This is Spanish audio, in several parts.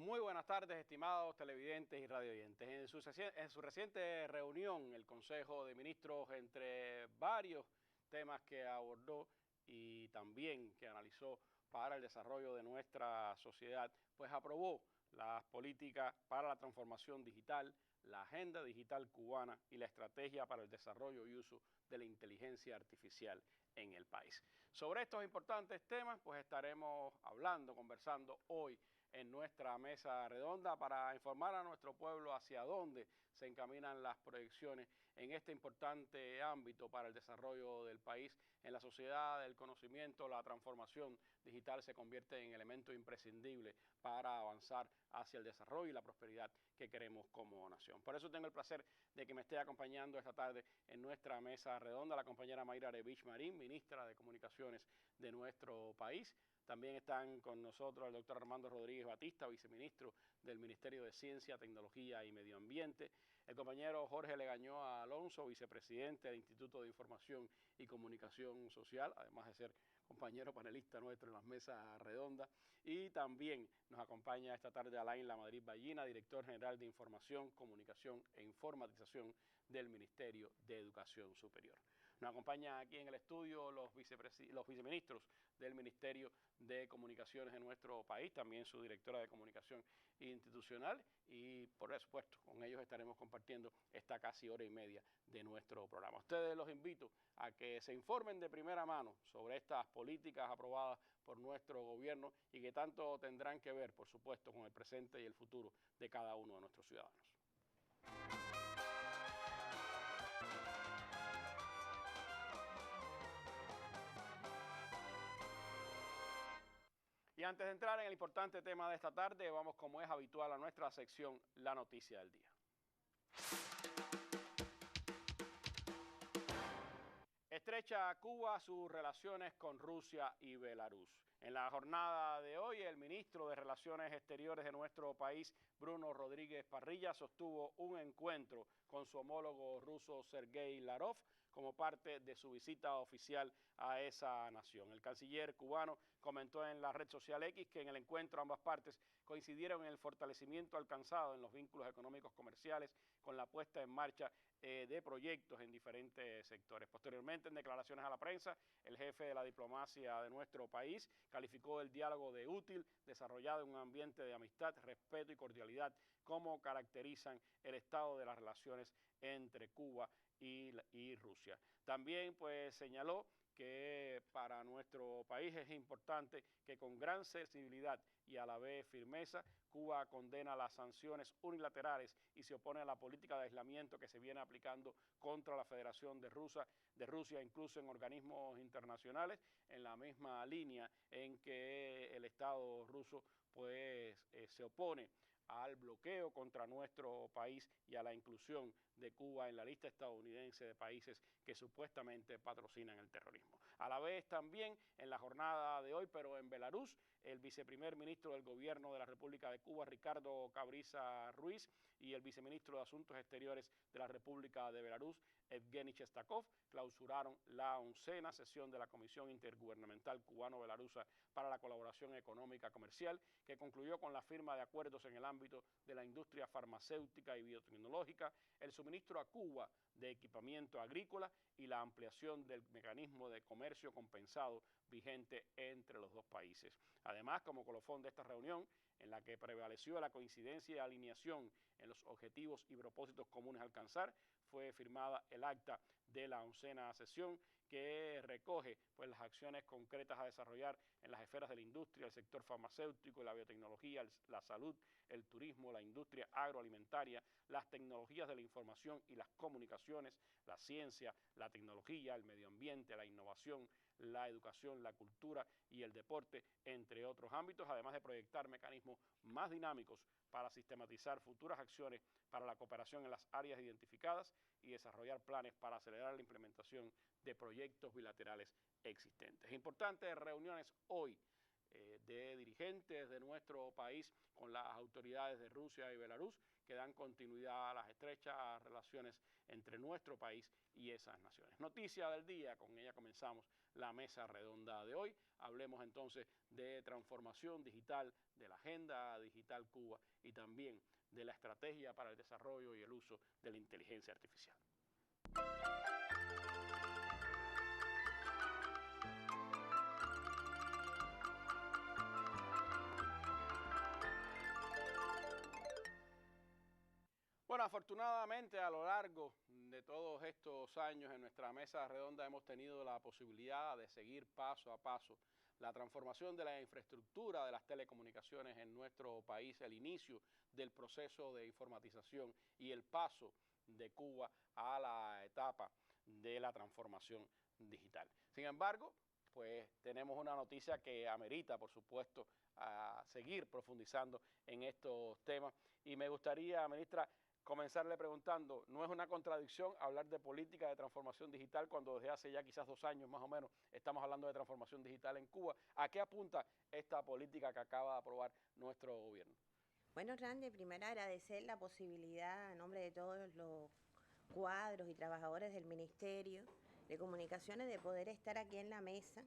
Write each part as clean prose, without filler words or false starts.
Muy buenas tardes, estimados televidentes y radioyentes. En su reciente reunión, el Consejo de Ministros, entre varios temas que abordó y también que analizó para el desarrollo de nuestra sociedad, pues aprobó las políticas para la transformación digital, la agenda digital cubana y la estrategia para el desarrollo y uso de la inteligencia artificial en el país. Sobre estos importantes temas, pues estaremos conversando hoy en nuestra mesa redonda para informar a nuestro pueblo hacia dónde se encaminan las proyecciones en este importante ámbito para el desarrollo del país. En la sociedad del conocimiento, la transformación digital se convierte en elemento imprescindible para avanzar hacia el desarrollo y la prosperidad que queremos como nación. Por eso tengo el placer de que me esté acompañando esta tarde en nuestra mesa redonda la compañera Mayra Arevich Marín, ministra de Comunicaciones de nuestro país. También están con nosotros el doctor Armando Rodríguez Batista, viceministro del Ministerio de Ciencia, Tecnología y Medio Ambiente, el compañero Jorge Legañoa Alonso, vicepresidente del Instituto de Información y Comunicación Social, además de ser compañero panelista nuestro en las mesas redondas, y también nos acompaña esta tarde Alain Lamadrid Ballina, director general de Información, Comunicación e Informatización del Ministerio de Educación Superior. Nos acompañan aquí en el estudio los viceministros del Ministerio de Comunicaciones de nuestro país, también su directora de Comunicación Institucional, y por supuesto con ellos estaremos compartiendo esta casi hora y media de nuestro programa. Ustedes los invito a que se informen de primera mano sobre estas políticas aprobadas por nuestro gobierno y que tanto tendrán que ver, por supuesto, con el presente y el futuro de cada uno de nuestros ciudadanos. Y antes de entrar en el importante tema de esta tarde, vamos como es habitual a nuestra sección La Noticia del Día. Estrecha Cuba sus relaciones con Rusia y Belarus. En la jornada de hoy, el ministro de Relaciones Exteriores de nuestro país, Bruno Rodríguez Parrilla, sostuvo un encuentro con su homólogo ruso Sergei Lavrov como parte de su visita oficial a esa nación. El canciller cubano comentó en la red social X que en el encuentro ambas partes coincidieron en el fortalecimiento alcanzado en los vínculos económicos comerciales con la puesta en marcha de proyectos en diferentes sectores. Posteriormente, en declaraciones a la prensa, el jefe de la diplomacia de nuestro país calificó el diálogo de útil, desarrollado en un ambiente de amistad, respeto y cordialidad, como caracterizan el estado de las relaciones entre Cuba y Rusia. También pues señaló que para nuestro país es importante que con gran sensibilidad y a la vez firmeza, Cuba condena las sanciones unilaterales y se opone a la política de aislamiento que se viene aplicando contra la Federación de Rusia, incluso en organismos internacionales, en la misma línea en que el Estado ruso pues se opone al bloqueo contra nuestro país y a la inclusión de Cuba en la lista estadounidense de países que supuestamente patrocinan el terrorismo. A la vez también en la jornada de hoy, pero en Belarus, el viceprimer ministro del gobierno de la República de Cuba, Ricardo Cabrisa Ruiz, y el viceministro de Asuntos Exteriores de la República de Belarus, Evgeny Chestakov, clausuraron la 11ª sesión de la Comisión Intergubernamental Cubano-Belarusa para la Colaboración Económica Comercial, que concluyó con la firma de acuerdos en el ámbito de la industria farmacéutica y biotecnológica, el suministro a Cuba de equipamiento agrícola y la ampliación del mecanismo de comercio compensado vigente entre los dos países. Además, como colofón de esta reunión, en la que prevaleció la coincidencia y alineación en los objetivos y propósitos comunes a alcanzar, fue firmada el acta de la 11ª sesión que recoge pues, las acciones concretas a desarrollar en las esferas de la industria, el sector farmacéutico, la biotecnología, la salud, el turismo, la industria agroalimentaria, las tecnologías de la información y las comunicaciones, la ciencia, la tecnología, el medio ambiente, la innovación, la educación, la cultura y el deporte, entre otros ámbitos, además de proyectar mecanismos más dinámicos para sistematizar futuras acciones para la cooperación en las áreas identificadas y desarrollar planes para acelerar la implementación de proyectos bilaterales existentes. Importantes reuniones hoy de dirigentes de nuestro país con las autoridades de Rusia y Belarus, que dan continuidad a las estrechas relaciones entre nuestro país y esas naciones. Noticia del día, con ella comenzamos la mesa redonda de hoy. Hablemos entonces de transformación digital, de la agenda digital Cuba y también de la estrategia para el desarrollo y el uso de la inteligencia artificial. Bueno, afortunadamente a lo largo de todos estos años en nuestra mesa redonda hemos tenido la posibilidad de seguir paso a paso la transformación de la infraestructura de las telecomunicaciones en nuestro país, el inicio del proceso de informatización y el paso de Cuba a la etapa de la transformación digital. Sin embargo, pues tenemos una noticia que amerita, por supuesto, a seguir profundizando en estos temas y me gustaría, ministra, comenzarle preguntando, ¿no es una contradicción hablar de política de transformación digital cuando desde hace ya quizás 2 años más o menos estamos hablando de transformación digital en Cuba? ¿A qué apunta esta política que acaba de aprobar nuestro gobierno? Bueno, Randy, primero agradecer la posibilidad a nombre de todos los cuadros y trabajadores del Ministerio de Comunicaciones de poder estar aquí en la mesa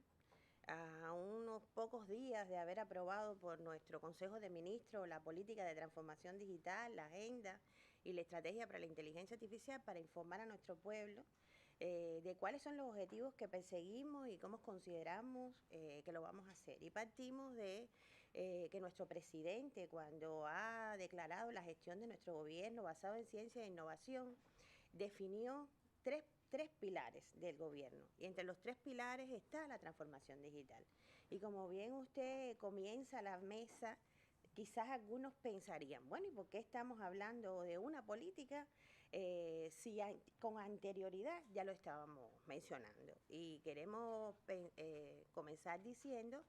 a unos pocos días de haber aprobado por nuestro Consejo de Ministros la política de transformación digital, la agenda y la estrategia para la inteligencia artificial para informar a nuestro pueblo de cuáles son los objetivos que perseguimos y cómo consideramos que lo vamos a hacer. Y partimos de que nuestro presidente, cuando ha declarado la gestión de nuestro gobierno basado en ciencia e innovación, definió tres pilares del gobierno, y entre los 3 pilares está la transformación digital. Y como bien usted comienza la mesa, quizás algunos pensarían, bueno, ¿y por qué estamos hablando de una política si con anterioridad ya lo estábamos mencionando? Y queremos comenzar diciendo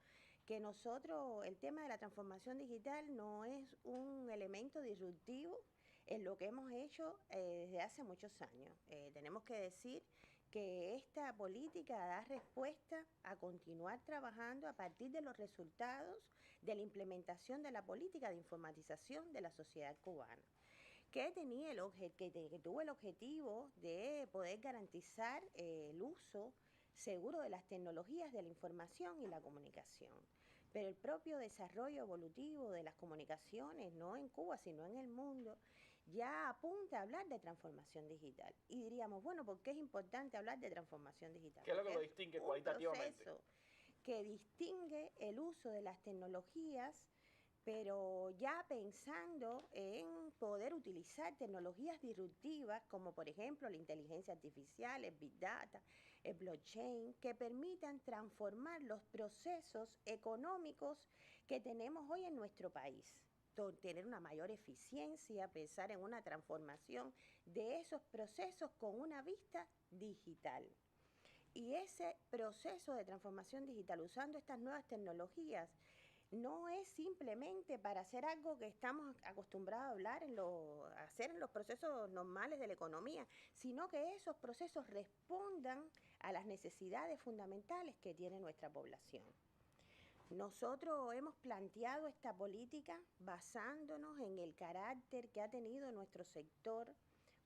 que nosotros, el tema de la transformación digital no es un elemento disruptivo en lo que hemos hecho desde hace muchos años. Tenemos que decir que esta política da respuesta a continuar trabajando a partir de los resultados de la implementación de la política de informatización de la sociedad cubana, que tuvo el objetivo de poder garantizar el uso seguro de las tecnologías de la información y la comunicación. Pero el propio desarrollo evolutivo de las comunicaciones, no en Cuba, sino en el mundo, ya apunta a hablar de transformación digital. Y diríamos, bueno, ¿por qué es importante hablar de transformación digital? ¿Qué es lo que lo distingue cualitativamente? Un proceso que distingue el uso de las tecnologías, pero ya pensando en poder utilizar tecnologías disruptivas como por ejemplo la inteligencia artificial, el Big Data, el blockchain, que permitan transformar los procesos económicos que tenemos hoy en nuestro país, tener una mayor eficiencia, pensar en una transformación de esos procesos con una vista digital. Y ese proceso de transformación digital usando estas nuevas tecnologías no es simplemente para hacer algo que estamos acostumbrados a hablar a hacer en los procesos normales de la economía, sino que esos procesos respondan a las necesidades fundamentales que tiene nuestra población. Nosotros hemos planteado esta política basándonos en el carácter que ha tenido nuestro sector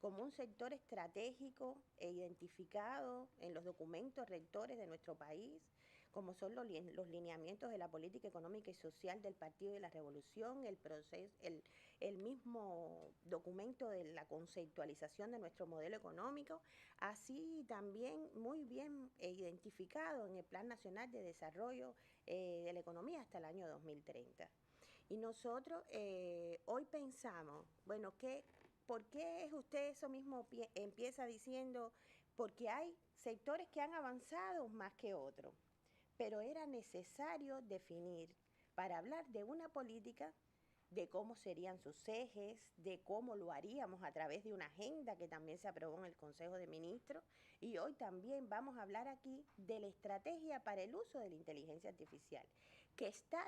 como un sector estratégico e identificado en los documentos rectores de nuestro país, como son los lineamientos de la política económica y social del Partido de la Revolución, el mismo documento de la conceptualización de nuestro modelo económico, así también muy bien identificado en el Plan Nacional de Desarrollo de la Economía hasta el año 2030. Y nosotros hoy pensamos, bueno, ¿por qué es usted eso mismo empieza diciendo? Porque hay sectores que han avanzado más que otros, pero era necesario definir para hablar de una política, de cómo serían sus ejes, de cómo lo haríamos a través de una agenda que también se aprobó en el Consejo de Ministros, y hoy también vamos a hablar aquí de la estrategia para el uso de la inteligencia artificial, que está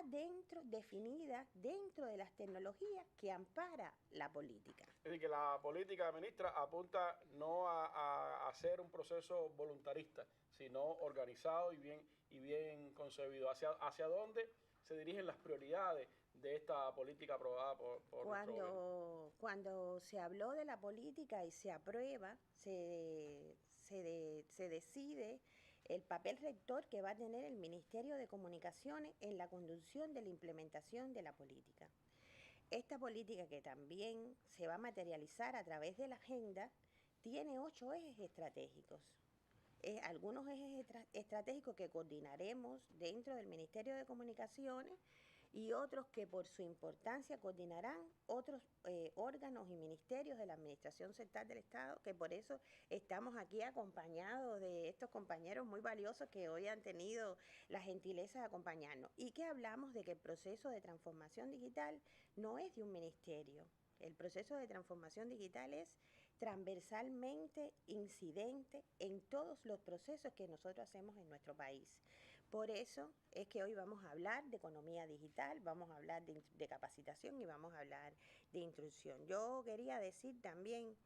definida dentro de las tecnologías que ampara la política. Es decir, que la política, ministra, apunta no a hacer un proceso voluntarista, sino organizado y bien concebido. ¿Hacia dónde se dirigen las prioridades de esta política aprobada por nuestro gobierno? Cuando se habló de la política y se aprueba, se decide el papel rector que va a tener el Ministerio de Comunicaciones en la conducción de la implementación de la política. Esta política, que también se va a materializar a través de la agenda, tiene 8 ejes estratégicos. Algunos ejes estratégicos que coordinaremos dentro del Ministerio de Comunicaciones y otros que por su importancia coordinarán otros órganos y ministerios de la Administración Central del Estado, que por eso estamos aquí acompañados de estos compañeros muy valiosos que hoy han tenido la gentileza de acompañarnos. Y que hablamos de que el proceso de transformación digital no es de un ministerio. El proceso de transformación digital es transversalmente incidente en todos los procesos que nosotros hacemos en nuestro país. Por eso es que hoy vamos a hablar de economía digital, vamos a hablar de capacitación y vamos a hablar de instrucción. Yo quería decir también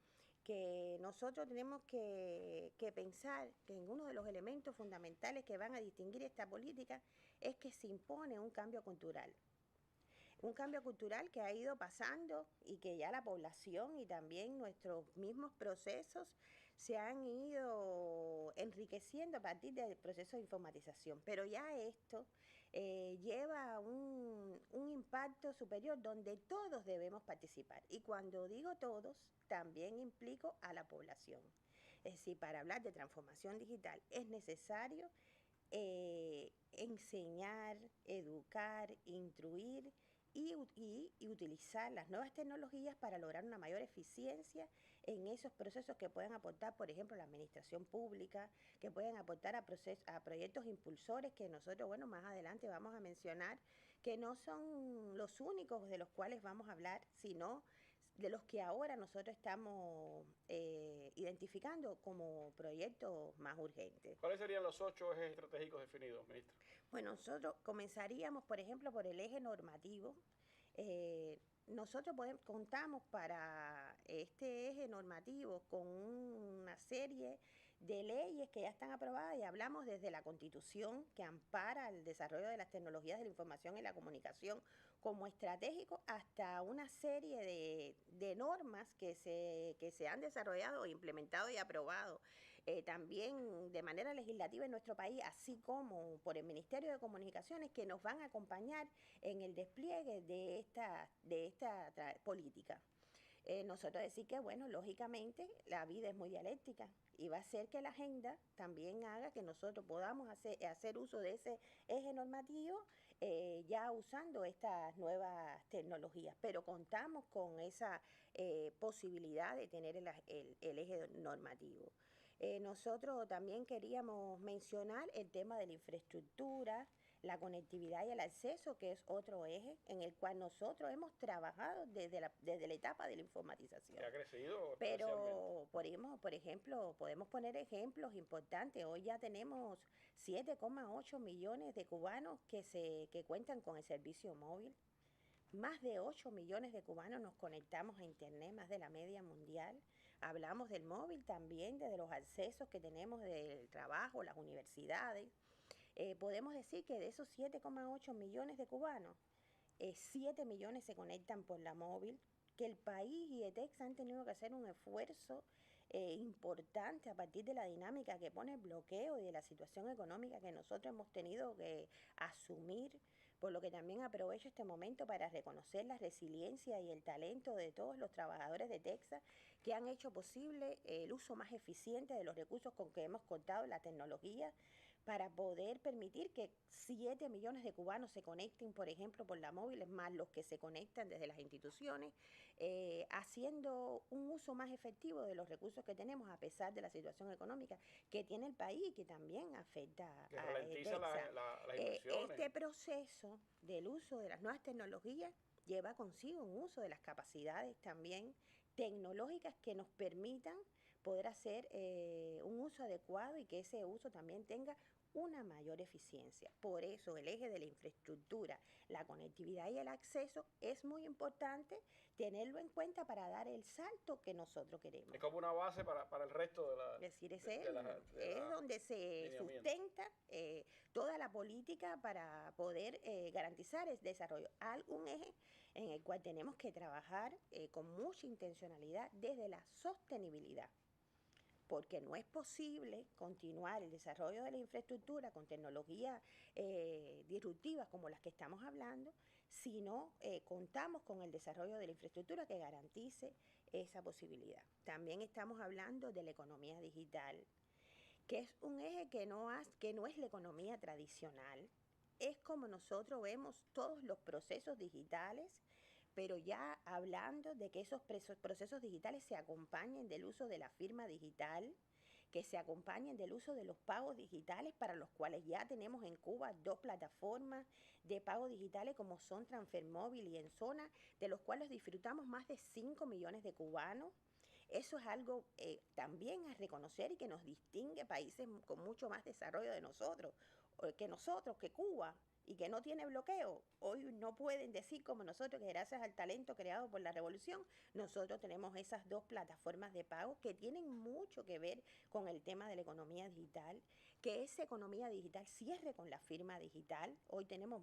que nosotros tenemos que pensar que uno de los elementos fundamentales que van a distinguir esta política es que se impone un cambio cultural. Un cambio cultural que ha ido pasando y que ya la población y también nuestros mismos procesos se han ido enriqueciendo a partir del proceso de informatización. Pero ya esto lleva un impacto superior donde todos debemos participar. Y cuando digo todos, también implico a la población. Es decir, para hablar de transformación digital es necesario enseñar, educar, instruir y utilizar las nuevas tecnologías para lograr una mayor eficiencia en esos procesos que pueden aportar, por ejemplo, la administración pública, que pueden aportar a proyectos impulsores que nosotros, bueno, más adelante vamos a mencionar, que no son los únicos de los cuales vamos a hablar, sino de los que ahora nosotros estamos identificando como proyectos más urgentes. ¿Cuáles serían los 8 ejes estratégicos definidos, ministra? Bueno, nosotros comenzaríamos, por ejemplo, por el eje normativo. Nosotros contamos para este eje normativo con una serie de leyes que ya están aprobadas y hablamos desde la Constitución, que ampara el desarrollo de las tecnologías de la información y la comunicación como estratégico, hasta una serie de normas que se han desarrollado, implementado y aprobado también de manera legislativa en nuestro país, así como por el Ministerio de Comunicaciones, que nos van a acompañar en el despliegue de esta política. Nosotros decir que, bueno, lógicamente la vida es muy dialéctica y va a ser que la agenda también haga que nosotros podamos hacer uso de ese eje normativo ya usando estas nuevas tecnologías, pero contamos con esa posibilidad de tener el eje normativo. Nosotros también queríamos mencionar el tema de la infraestructura, la conectividad y el acceso, que es otro eje en el cual nosotros hemos trabajado desde la etapa de la informatización. Que ha crecido. Pero, por ejemplo, podemos poner ejemplos importantes. Hoy ya tenemos 7,8 millones de cubanos que cuentan con el servicio móvil. Más de 8 millones de cubanos nos conectamos a Internet, más de la media mundial. Hablamos del móvil también, de los accesos que tenemos del trabajo, las universidades. Podemos decir que de esos 7,8 millones de cubanos, 7 millones se conectan por la móvil, que el país y ETEX han tenido que hacer un esfuerzo importante a partir de la dinámica que pone el bloqueo y de la situación económica que nosotros hemos tenido que asumir, por lo que también aprovecho este momento para reconocer la resiliencia y el talento de todos los trabajadores de Texas que han hecho posible el uso más eficiente de los recursos con que hemos contado, la tecnología, para poder permitir que 7 millones de cubanos se conecten, por ejemplo, por la móvil, es más los que se conectan desde las instituciones, haciendo un uso más efectivo de los recursos que tenemos a pesar de la situación económica que tiene el país y que también afecta que ralentiza las inversiones. Este proceso del uso de las nuevas tecnologías lleva consigo un uso de las capacidades también tecnológicas que nos permitan poder hacer un uso adecuado y que ese uso también tenga una mayor eficiencia. Por eso el eje de la infraestructura, la conectividad y el acceso es muy importante tenerlo en cuenta para dar el salto que nosotros queremos. Es como una base para el resto de la... Es decir, es donde se sustenta toda la política para poder garantizar el desarrollo. Un eje en el cual tenemos que trabajar con mucha intencionalidad desde la sostenibilidad, porque no es posible continuar el desarrollo de la infraestructura con tecnologías disruptivas como las que estamos hablando, si no contamos con el desarrollo de la infraestructura que garantice esa posibilidad. También estamos hablando de la economía digital, que es un eje que no es la economía tradicional, es como nosotros vemos todos los procesos digitales, pero ya hablando de que esos procesos digitales se acompañen del uso de la firma digital, que se acompañen del uso de los pagos digitales, para los cuales ya tenemos en Cuba 2 plataformas de pagos digitales como son Transfermóvil y Enzona, de los cuales disfrutamos más de 5 millones de cubanos. Eso es algo también a reconocer y que nos distingue países con mucho más desarrollo de nosotros, que Cuba, y que no tiene bloqueo. Hoy no pueden decir como nosotros que gracias al talento creado por la revolución, nosotros tenemos esas 2 plataformas de pago que tienen mucho que ver con el tema de la economía digital, que esa economía digital cierre con la firma digital. Hoy tenemos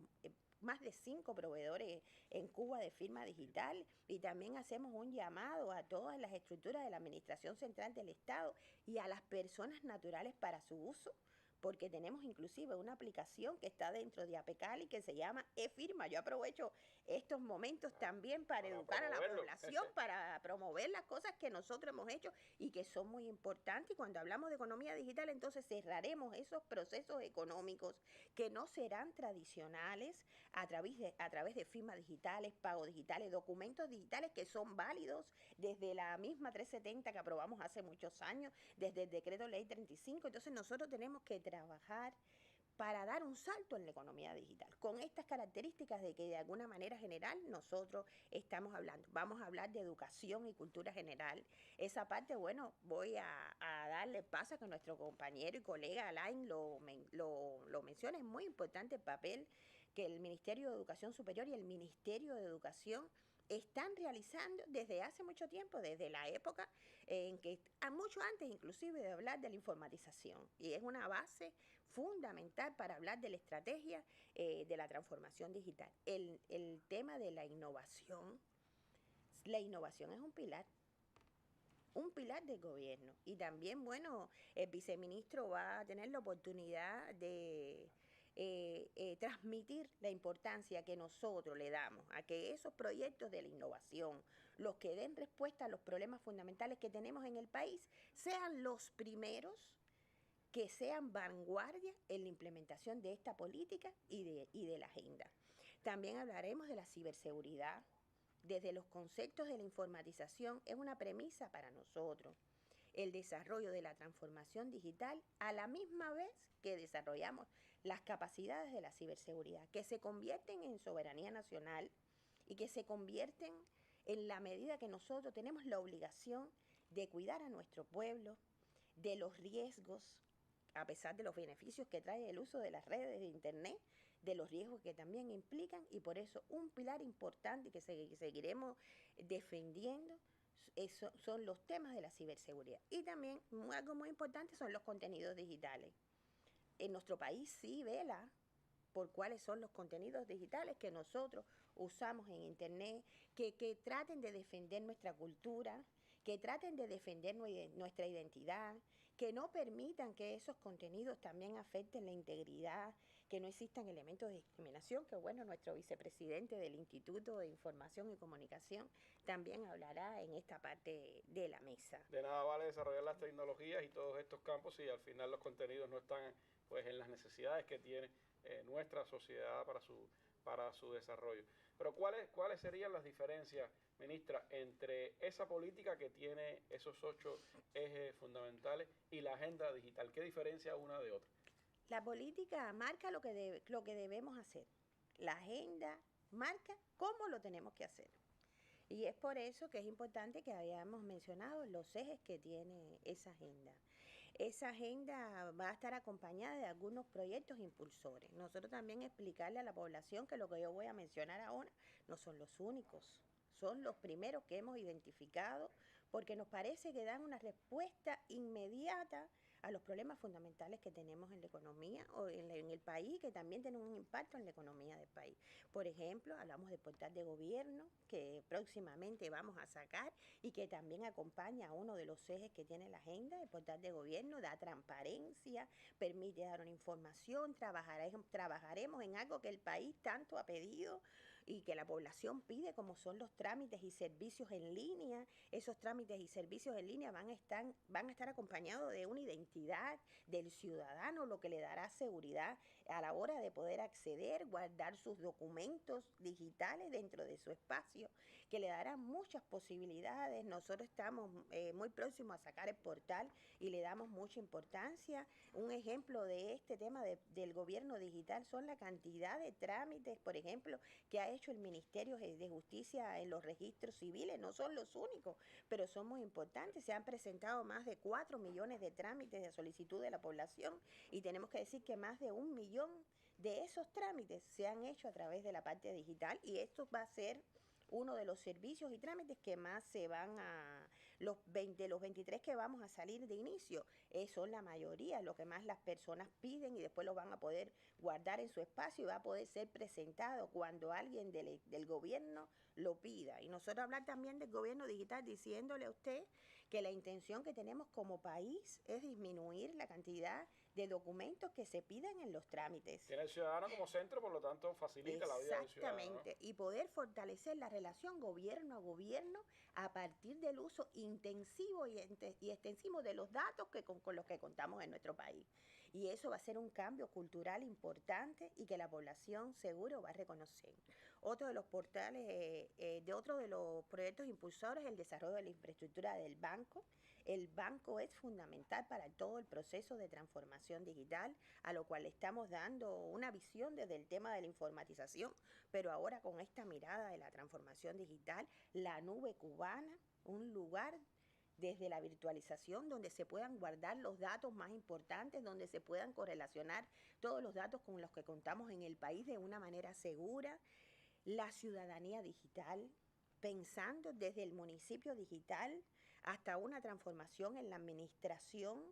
más de 5 proveedores en Cuba de firma digital, y también hacemos un llamado a todas las estructuras de la Administración Central del Estado y a las personas naturales para su uso, porque tenemos inclusive una aplicación que está dentro de APECAL y que se llama eFirma. Yo aprovecho estos momentos también para educar a la población, para promover las cosas que nosotros hemos hecho y que son muy importantes. Y cuando hablamos de economía digital, entonces cerraremos esos procesos económicos que no serán tradicionales a través de firmas digitales, pagos digitales, documentos digitales que son válidos desde la misma 370 que aprobamos hace muchos años, desde el decreto ley 35. Entonces nosotros tenemos que trabajar para dar un salto en la economía digital, con estas características de que de alguna manera general nosotros estamos hablando. Vamos a hablar de educación y cultura general. Esa parte, bueno, voy a darle paso a que nuestro compañero y colega Alain lo mencione. Es muy importante el papel que el Ministerio de Educación Superior y el Ministerio de Educación están realizando desde hace mucho tiempo, desde la época en que, mucho antes inclusive de hablar de la informatización, y es una base fundamental para hablar de la estrategia de la transformación digital. El tema de la innovación es un pilar del gobierno, y también, bueno, el viceministro va a tener la oportunidad de transmitir la importancia que nosotros le damos a que esos proyectos de la innovación, los que den respuesta a los problemas fundamentales que tenemos en el país, sean los primeros que sean vanguardia en la implementación de esta política y de la agenda. También hablaremos de la ciberseguridad. Desde los conceptos de la informatización es una premisa para nosotros el desarrollo de la transformación digital, a la misma vez que desarrollamos las capacidades de la ciberseguridad, que se convierten en soberanía nacional y que se convierten en la medida que nosotros tenemos la obligación de cuidar a nuestro pueblo de los riesgos, a pesar de los beneficios que trae el uso de las redes de Internet, de los riesgos que también implican, y por eso un pilar importante que seguiremos defendiendo son los temas de la ciberseguridad. Y también algo muy importante son los contenidos digitales. En nuestro país sí vela por cuáles son los contenidos digitales que nosotros usamos en Internet, que traten de defender nuestra cultura, que traten de defender nuestra identidad, que no permitan que esos contenidos también afecten la integridad, que no existan elementos de discriminación, que bueno, nuestro vicepresidente del Instituto de Información y Comunicación también hablará en esta parte de la mesa. De nada vale desarrollar las tecnologías y todos estos campos si al final los contenidos no están pues en las necesidades que tiene nuestra sociedad para su desarrollo. Pero ¿cuáles serían las diferencias, ministra, entre esa política que tiene esos 8 ejes fundamentales y la agenda digital? ¿Qué diferencia una de otra? La política marca lo que debemos hacer. La agenda marca cómo lo tenemos que hacer. Y es por eso que es importante que hayamos mencionado los ejes que tiene esa agenda. Esa agenda va a estar acompañada de algunos proyectos impulsores. Nosotros también explicarle a la población que lo que yo voy a mencionar ahora no son los únicos, son los primeros que hemos identificado porque nos parece que dan una respuesta inmediata a los problemas fundamentales que tenemos en la economía o en el país, que también tienen un impacto en la economía del país. Por ejemplo, hablamos del portal de gobierno que próximamente vamos a sacar y que también acompaña a uno de los ejes que tiene la agenda. El portal de gobierno da transparencia, permite dar una información, trabajaremos en algo que el país tanto ha pedido y que la población pide, como son los trámites y servicios en línea. Esos trámites y servicios en línea van a estar acompañados de una identidad del ciudadano, lo que le dará seguridad a la hora de poder acceder, guardar sus documentos digitales dentro de su espacio, que le dará muchas posibilidades. Nosotros estamos muy próximos a sacar el portal y le damos mucha importancia. Un ejemplo de este tema del gobierno digital son la cantidad de trámites, por ejemplo, que ha hecho el Ministerio de Justicia en los registros civiles. No son los únicos, pero son muy importantes. Se han presentado más de 4 millones de trámites de solicitud de la población y tenemos que decir que más de 1 millón de esos trámites se han hecho a través de la parte digital, y esto va a ser uno de los servicios y trámites que más se van a, los 23 que vamos a salir de inicio, son la mayoría, lo que más las personas piden, y después lo van a poder guardar en su espacio y va a poder ser presentado cuando alguien del gobierno lo pida. Y nosotros hablar también del gobierno digital diciéndole a usted que la intención que tenemos como país es disminuir la cantidad de documentos que se piden en los trámites. Tiene el ciudadano como centro, por lo tanto facilita la vida del ciudadano, ¿no? Exactamente, y poder fortalecer la relación gobierno a gobierno a partir del uso intensivo y extensivo de los datos con los que contamos en nuestro país. Y eso va a ser un cambio cultural importante y que la población seguro va a reconocer. Otro de los portales, otro de los proyectos impulsores es el desarrollo de la infraestructura del banco. El banco es fundamental para todo el proceso de transformación digital, a lo cual le estamos dando una visión desde el tema de la informatización, pero ahora con esta mirada de la transformación digital, la nube cubana, un lugar desde la virtualización donde se puedan guardar los datos más importantes, donde se puedan correlacionar todos los datos con los que contamos en el país de una manera segura. La ciudadanía digital, pensando desde el municipio digital hasta una transformación en la administración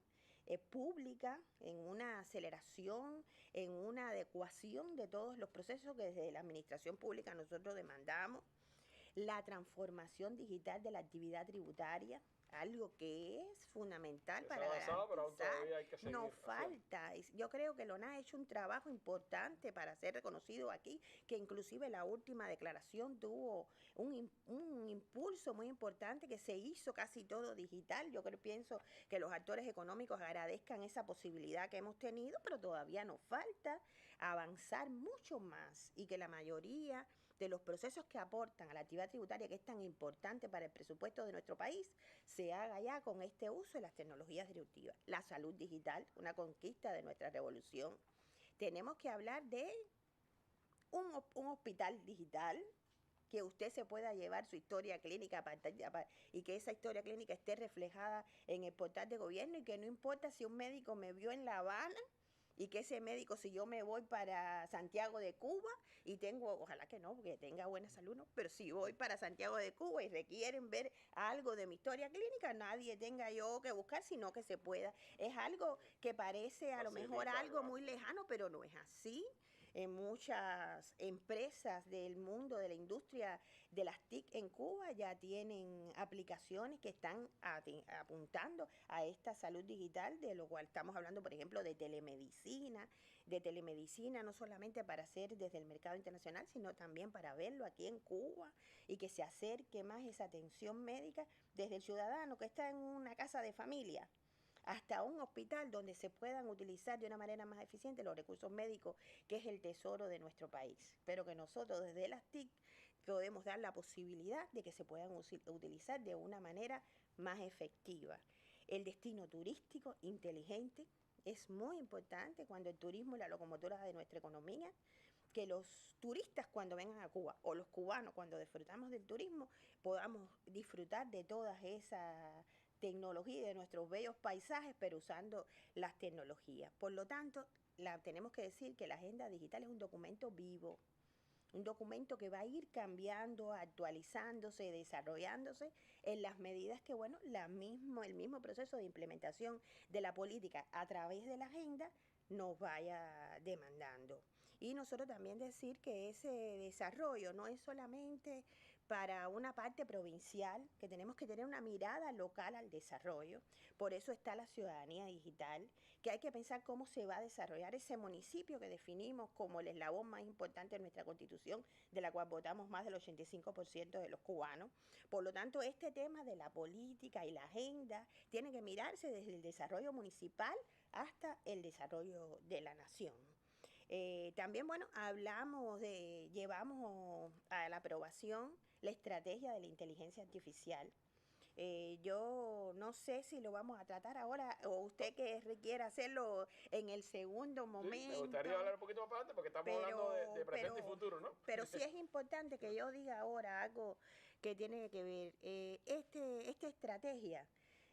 pública, en una aceleración, en una adecuación de todos los procesos que desde la administración pública nosotros demandamos. La transformación digital de la actividad tributaria, algo que es fundamental para avanzado, pero todavía hay que seguir nos falta. Yo creo que Lona ha hecho un trabajo importante para ser reconocido aquí, que inclusive la última declaración tuvo un impulso muy importante, que se hizo casi todo digital. Pienso que los actores económicos agradezcan esa posibilidad que hemos tenido, pero todavía nos falta avanzar mucho más y que la mayoría de los procesos que aportan a la actividad tributaria, que es tan importante para el presupuesto de nuestro país, se haga ya con este uso de las tecnologías disruptivas. La salud digital, una conquista de nuestra revolución. Tenemos que hablar de un hospital digital, que usted se pueda llevar su historia clínica y que esa historia clínica esté reflejada en el portal de gobierno, y que no importa si un médico me vio en La Habana y que ese médico, si yo me voy para Santiago de Cuba y tengo, ojalá que no, porque tenga buena salud, ¿no? Pero si voy para Santiago de Cuba y requieren ver algo de mi historia clínica, nadie tenga yo que buscar, sino que se pueda. Es algo que parece a lo mejor algo muy lejano, pero no es así. En muchas empresas del mundo de la industria de las TIC en Cuba ya tienen aplicaciones que están apuntando a esta salud digital, de lo cual estamos hablando, por ejemplo, de telemedicina no solamente para hacer desde el mercado internacional, sino también para verlo aquí en Cuba, y que se acerque más esa atención médica desde el ciudadano que está en una casa de familia hasta un hospital, donde se puedan utilizar de una manera más eficiente los recursos médicos, que es el tesoro de nuestro país. Pero que nosotros desde las TIC podemos dar la posibilidad de que se puedan utilizar de una manera más efectiva. El destino turístico inteligente es muy importante cuando el turismo es la locomotora de nuestra economía, que los turistas cuando vengan a Cuba, o los cubanos cuando disfrutamos del turismo, podamos disfrutar de todas esas tecnología y de nuestros bellos paisajes, pero usando las tecnologías. Por lo tanto, tenemos que decir que la agenda digital es un documento vivo, un documento que va a ir cambiando, actualizándose, desarrollándose en las medidas que, bueno, el mismo proceso de implementación de la política a través de la agenda nos vaya demandando. Y nosotros también decir que ese desarrollo no es solamente para una parte provincial, que tenemos que tener una mirada local al desarrollo. Por eso está la ciudadanía digital, que hay que pensar cómo se va a desarrollar ese municipio que definimos como el eslabón más importante de nuestra Constitución, de la cual votamos más del 85% de los cubanos. Por lo tanto, este tema de la política y la agenda tiene que mirarse desde el desarrollo municipal hasta el desarrollo de la nación. También, bueno, llevamos a la aprobación la estrategia de la inteligencia artificial. Yo no sé si lo vamos a tratar ahora o usted que requiere hacerlo en el segundo momento. Sí, me gustaría hablar un poquito más para adelante porque estamos hablando de presente y futuro, ¿no? Pero sí es importante que yo diga ahora algo que tiene que ver. Esta estrategia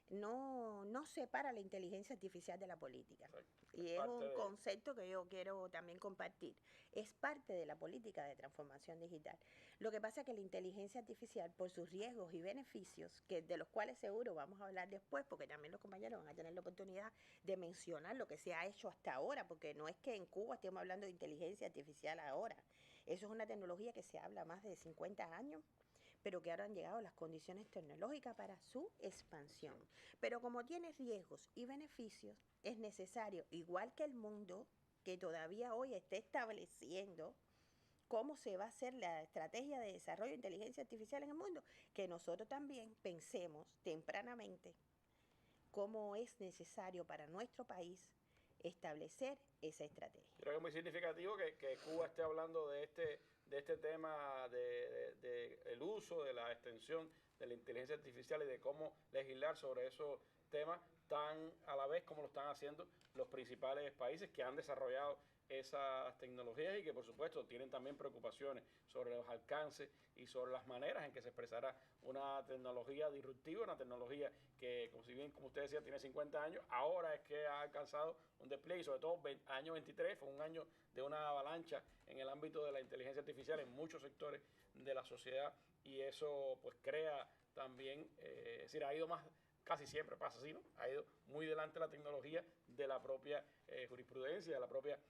no separa la inteligencia artificial de la política. Exacto. Y es un concepto que yo quiero también compartir. Es parte de la política de transformación digital. Lo que pasa es que la inteligencia artificial, por sus riesgos y beneficios, de los cuales seguro vamos a hablar después, porque también los compañeros van a tener la oportunidad de mencionar lo que se ha hecho hasta ahora, porque no es que en Cuba estemos hablando de inteligencia artificial ahora. Eso es una tecnología que se habla más de 50 años, pero que ahora han llegado las condiciones tecnológicas para su expansión. Pero como tiene riesgos y beneficios, es necesario, igual que el mundo, que todavía hoy está estableciendo cómo se va a hacer la estrategia de desarrollo de inteligencia artificial en el mundo, que nosotros también pensemos tempranamente cómo es necesario para nuestro país establecer esa estrategia. Creo que es muy significativo que Cuba esté hablando de este tema de el uso, de la extensión de la inteligencia artificial y de cómo legislar sobre esos temas tan a la vez como lo están haciendo los principales países que han desarrollado esas tecnologías y que por supuesto tienen también preocupaciones sobre los alcances y sobre las maneras en que se expresará una tecnología disruptiva, una tecnología que, como usted decía, tiene 50 años, ahora es que ha alcanzado un despliegue y sobre todo año 23 fue un año de una avalancha en el ámbito de la inteligencia artificial en muchos sectores de la sociedad y eso pues crea también, es decir, ha ido más, casi siempre pasa así, ¿no? Ha ido muy delante la tecnología de la propia jurisprudencia, de la propia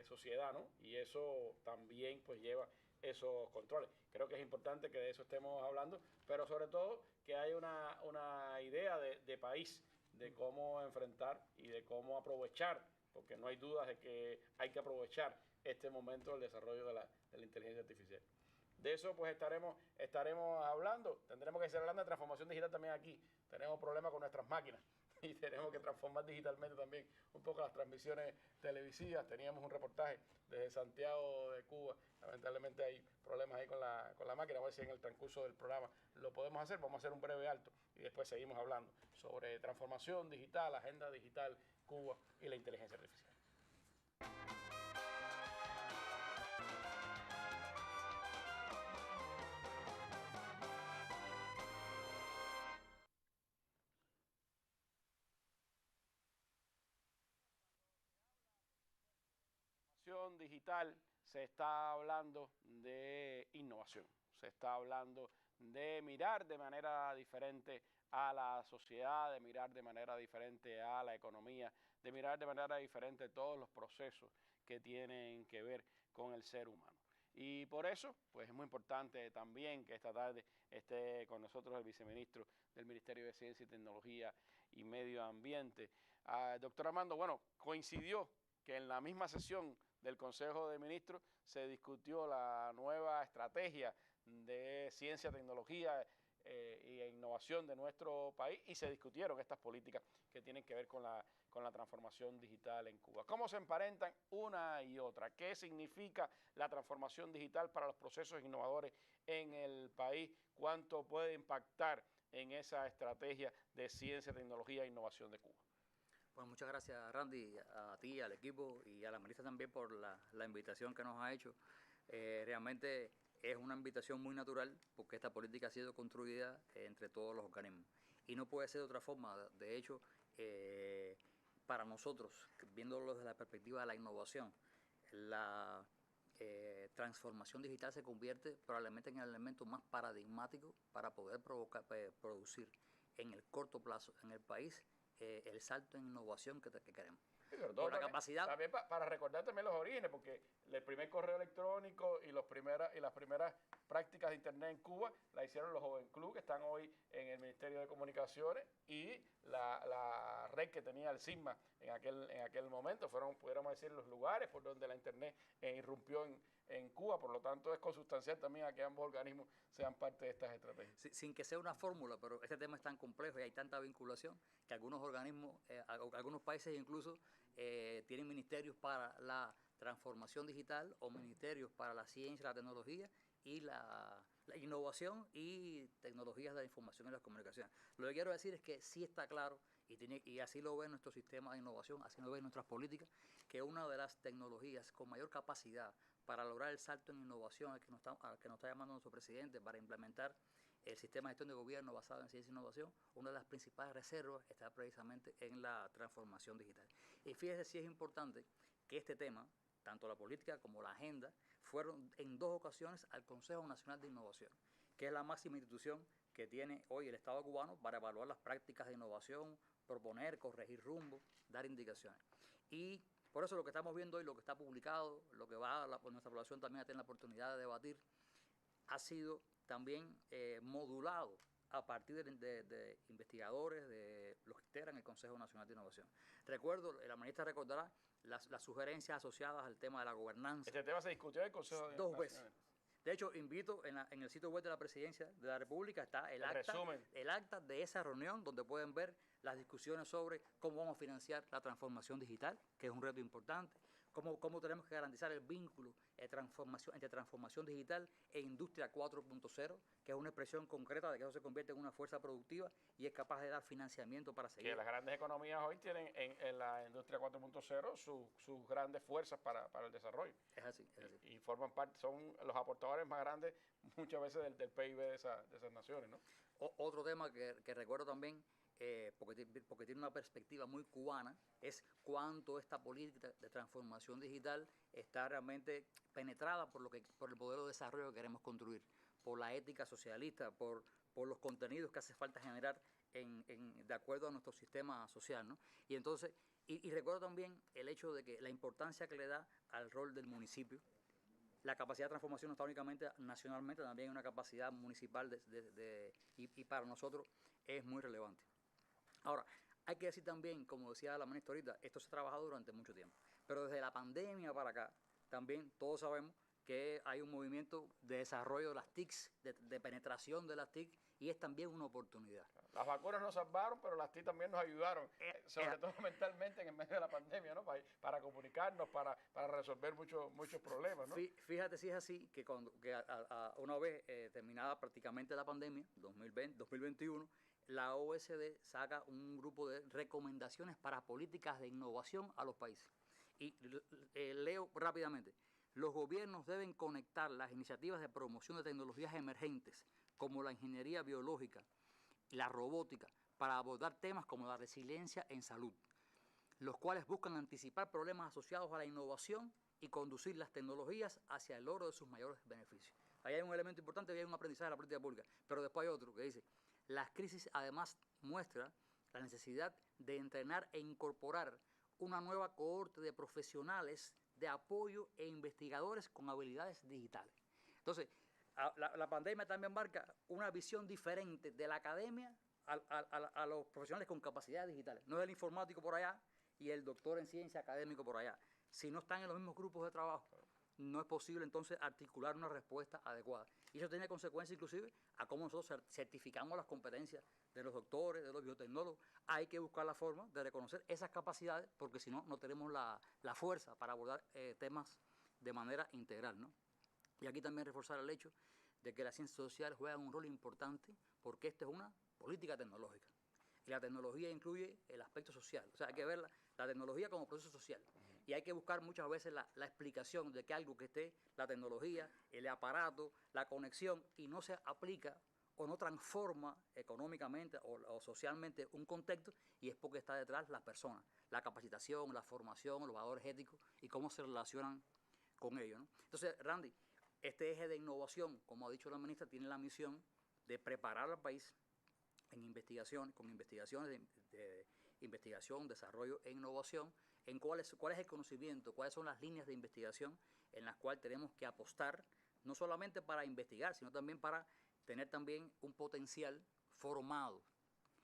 sociedad, ¿no? Y eso también pues lleva esos controles. Creo que es importante que de eso estemos hablando, pero sobre todo que haya una idea de país, de cómo enfrentar y de cómo aprovechar, porque no hay dudas de que hay que aprovechar este momento del desarrollo de la inteligencia artificial. De eso pues estaremos hablando, tendremos que seguir hablando de transformación digital también aquí. Tenemos problemas con nuestras máquinas y tenemos que transformar digitalmente también un poco las transmisiones televisivas. Teníamos un reportaje desde Santiago de Cuba, lamentablemente hay problemas ahí con la máquina, a ver si en el transcurso del programa lo podemos hacer. Vamos a hacer un breve alto y después seguimos hablando sobre transformación digital, agenda digital, Cuba y la inteligencia artificial. Digital se está hablando de innovación, se está hablando de mirar de manera diferente a la sociedad, de mirar de manera diferente a la economía, de mirar de manera diferente todos los procesos que tienen que ver con el ser humano. Y por eso, pues es muy importante también que esta tarde esté con nosotros el viceministro del Ministerio de Ciencia y Tecnología y Medio Ambiente. Doctor Armando, bueno, coincidió que en la misma sesión del Consejo de Ministros se discutió la nueva estrategia de ciencia, tecnología e innovación de nuestro país y se discutieron estas políticas que tienen que ver con la transformación digital en Cuba. ¿Cómo se emparentan una y otra? ¿Qué significa la transformación digital para los procesos innovadores en el país? ¿Cuánto puede impactar en esa estrategia de ciencia, tecnología e innovación de Cuba? Bueno, muchas gracias, Randy, a ti, al equipo y a la ministra también por la invitación que nos ha hecho. Realmente es una invitación muy natural porque esta política ha sido construida entre todos los organismos. y no puede ser de otra forma. De hecho, para nosotros, viéndolo desde la perspectiva de la innovación, la transformación digital se convierte probablemente en el elemento más paradigmático para poder producir en el corto plazo en el país el salto en innovación que queremos. Sí, pero Por la también, capacidad. también para recordar también los orígenes, porque el primer correo electrónico y las primeras prácticas de internet en Cuba la hicieron los Joven Club, que están hoy en el Ministerio de Comunicaciones, y la red que tenía el CISMA en aquel momento fueron, pudiéramos decir, los lugares por donde la internet irrumpió en Cuba. Por lo tanto, es consustancial también a que ambos organismos sean parte de estas estrategias. Sin que sea una fórmula, pero este tema es tan complejo y hay tanta vinculación que algunos organismos, algunos países incluso tienen ministerios para la transformación digital o ministerios para la ciencia, la tecnología y la innovación y tecnologías de la información y las comunicaciones. Lo que quiero decir es que sí está claro, y así lo ve nuestro sistema de innovación, así lo ven nuestras políticas, que una de las tecnologías con mayor capacidad para lograr el salto en innovación al que nos está llamando nuestro presidente para implementar el sistema de gestión de gobierno basado en ciencia e innovación, una de las principales reservas está precisamente en la transformación digital. Y fíjese si es importante que este tema, tanto la política como la agenda, fueron en 2 ocasiones al Consejo Nacional de Innovación, que es la máxima institución que tiene hoy el Estado cubano para evaluar las prácticas de innovación, proponer, corregir rumbo, dar indicaciones. Y por eso lo que estamos viendo hoy, lo que está publicado, lo que va nuestra población también a tener la oportunidad de debatir, ha sido también modulado a partir de investigadores, de los que integran el Consejo Nacional de Innovación. Recuerdo, la ministra recordará las sugerencias asociadas al tema de la gobernanza. Este tema se discutió en el Consejo Nacional. 2 veces. De hecho, invito en el sitio web de la Presidencia de la República está el acta de esa reunión, donde pueden ver las discusiones sobre cómo vamos a financiar la transformación digital, que es un reto importante, cómo tenemos que garantizar el vínculo entre transformación digital e industria 4.0, que es una expresión concreta de que eso se convierte en una fuerza productiva y es capaz de dar financiamiento para seguir. Que las grandes economías hoy tienen en la industria 4.0 sus grandes fuerzas para el desarrollo. Es así, es así. Y forman parte, son los aportadores más grandes muchas veces del PIB de esas naciones, ¿no? Otro tema que recuerdo también, porque tiene una perspectiva muy cubana, es cuánto esta política de transformación digital está realmente penetrada por el modelo de desarrollo que queremos construir, por la ética socialista, por los contenidos que hace falta generar de acuerdo a nuestro sistema social, ¿no? Y entonces, y recuerdo también el hecho de que la importancia que le da al rol del municipio. La capacidad de transformación no está únicamente nacionalmente, también hay una capacidad municipal y para nosotros es muy relevante. Ahora, hay que decir también, como decía la ministra ahorita, esto se ha trabajado durante mucho tiempo, pero desde la pandemia para acá, también todos sabemos que hay un movimiento de desarrollo de las TICs, de penetración de las TIC, y es también una oportunidad. Las vacunas nos salvaron, pero las TIC también nos ayudaron, sobre todo mentalmente en el medio de la pandemia, ¿no? Para comunicarnos, para resolver muchos problemas, ¿no? Fíjate si es así, que una vez terminada prácticamente la pandemia, 2021, la OSD saca un grupo de recomendaciones para políticas de innovación a los países. Y leo rápidamente. Los gobiernos deben conectar las iniciativas de promoción de tecnologías emergentes, como la ingeniería biológica y la robótica, para abordar temas como la resiliencia en salud, los cuales buscan anticipar problemas asociados a la innovación y conducir las tecnologías hacia el logro de sus mayores beneficios. Ahí hay un elemento importante, hay un aprendizaje de la política pública, pero después hay otro que dice, las crisis además muestran la necesidad de entrenar e incorporar una nueva cohorte de profesionales de apoyo e investigadores con habilidades digitales. Entonces, la pandemia también marca una visión diferente de la academia a los profesionales con capacidades digitales. No es el informático por allá y el doctor en ciencia académico por allá. Si no están en los mismos grupos de trabajo, no es posible entonces articular una respuesta adecuada. Y eso tiene consecuencias inclusive a cómo nosotros certificamos las competencias de los doctores, de los biotecnólogos. Hay que buscar la forma de reconocer esas capacidades porque si no, no tenemos la fuerza para abordar temas de manera integral, ¿no? Y aquí también reforzar el hecho de que las ciencias sociales juegan un rol importante porque esta es una política tecnológica. Y la tecnología incluye el aspecto social. O sea, hay que ver la tecnología como proceso social. Y hay que buscar muchas veces la explicación de que algo que esté, la tecnología, el aparato, la conexión, y no se aplica o no transforma económicamente o socialmente un contexto, y es porque está detrás las personas, la capacitación, la formación, los valores éticos y cómo se relacionan con ellos, ¿no? Entonces, Randy, este eje de innovación, como ha dicho la ministra, tiene la misión de preparar al país en investigación, con investigaciones de investigación, desarrollo e innovación, en cuál es el conocimiento, cuáles son las líneas de investigación en las cuales tenemos que apostar, no solamente para investigar, sino también para tener también un potencial formado.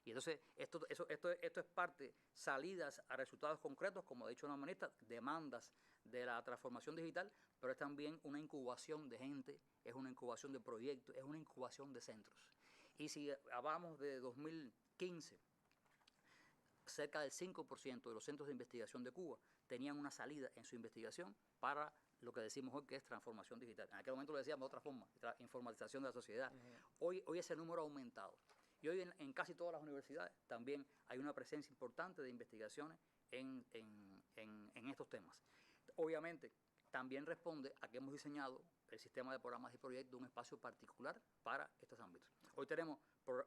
Y entonces esto es parte, salidas a resultados concretos, como ha dicho la ministra, demandas de la transformación digital, pero es también una incubación de gente, es una incubación de proyectos, es una incubación de centros. Y si hablamos de 2015, cerca del 5% de los centros de investigación de Cuba tenían una salida en su investigación para lo que decimos hoy que es transformación digital. En aquel momento lo decíamos de otra forma, informatización de la sociedad. Hoy ese número ha aumentado. Y hoy en casi todas las universidades también hay una presencia importante de investigaciones en estos temas. Obviamente, también responde a que hemos diseñado el sistema de programas y proyectos, un espacio particular para estos ámbitos. Hoy tenemos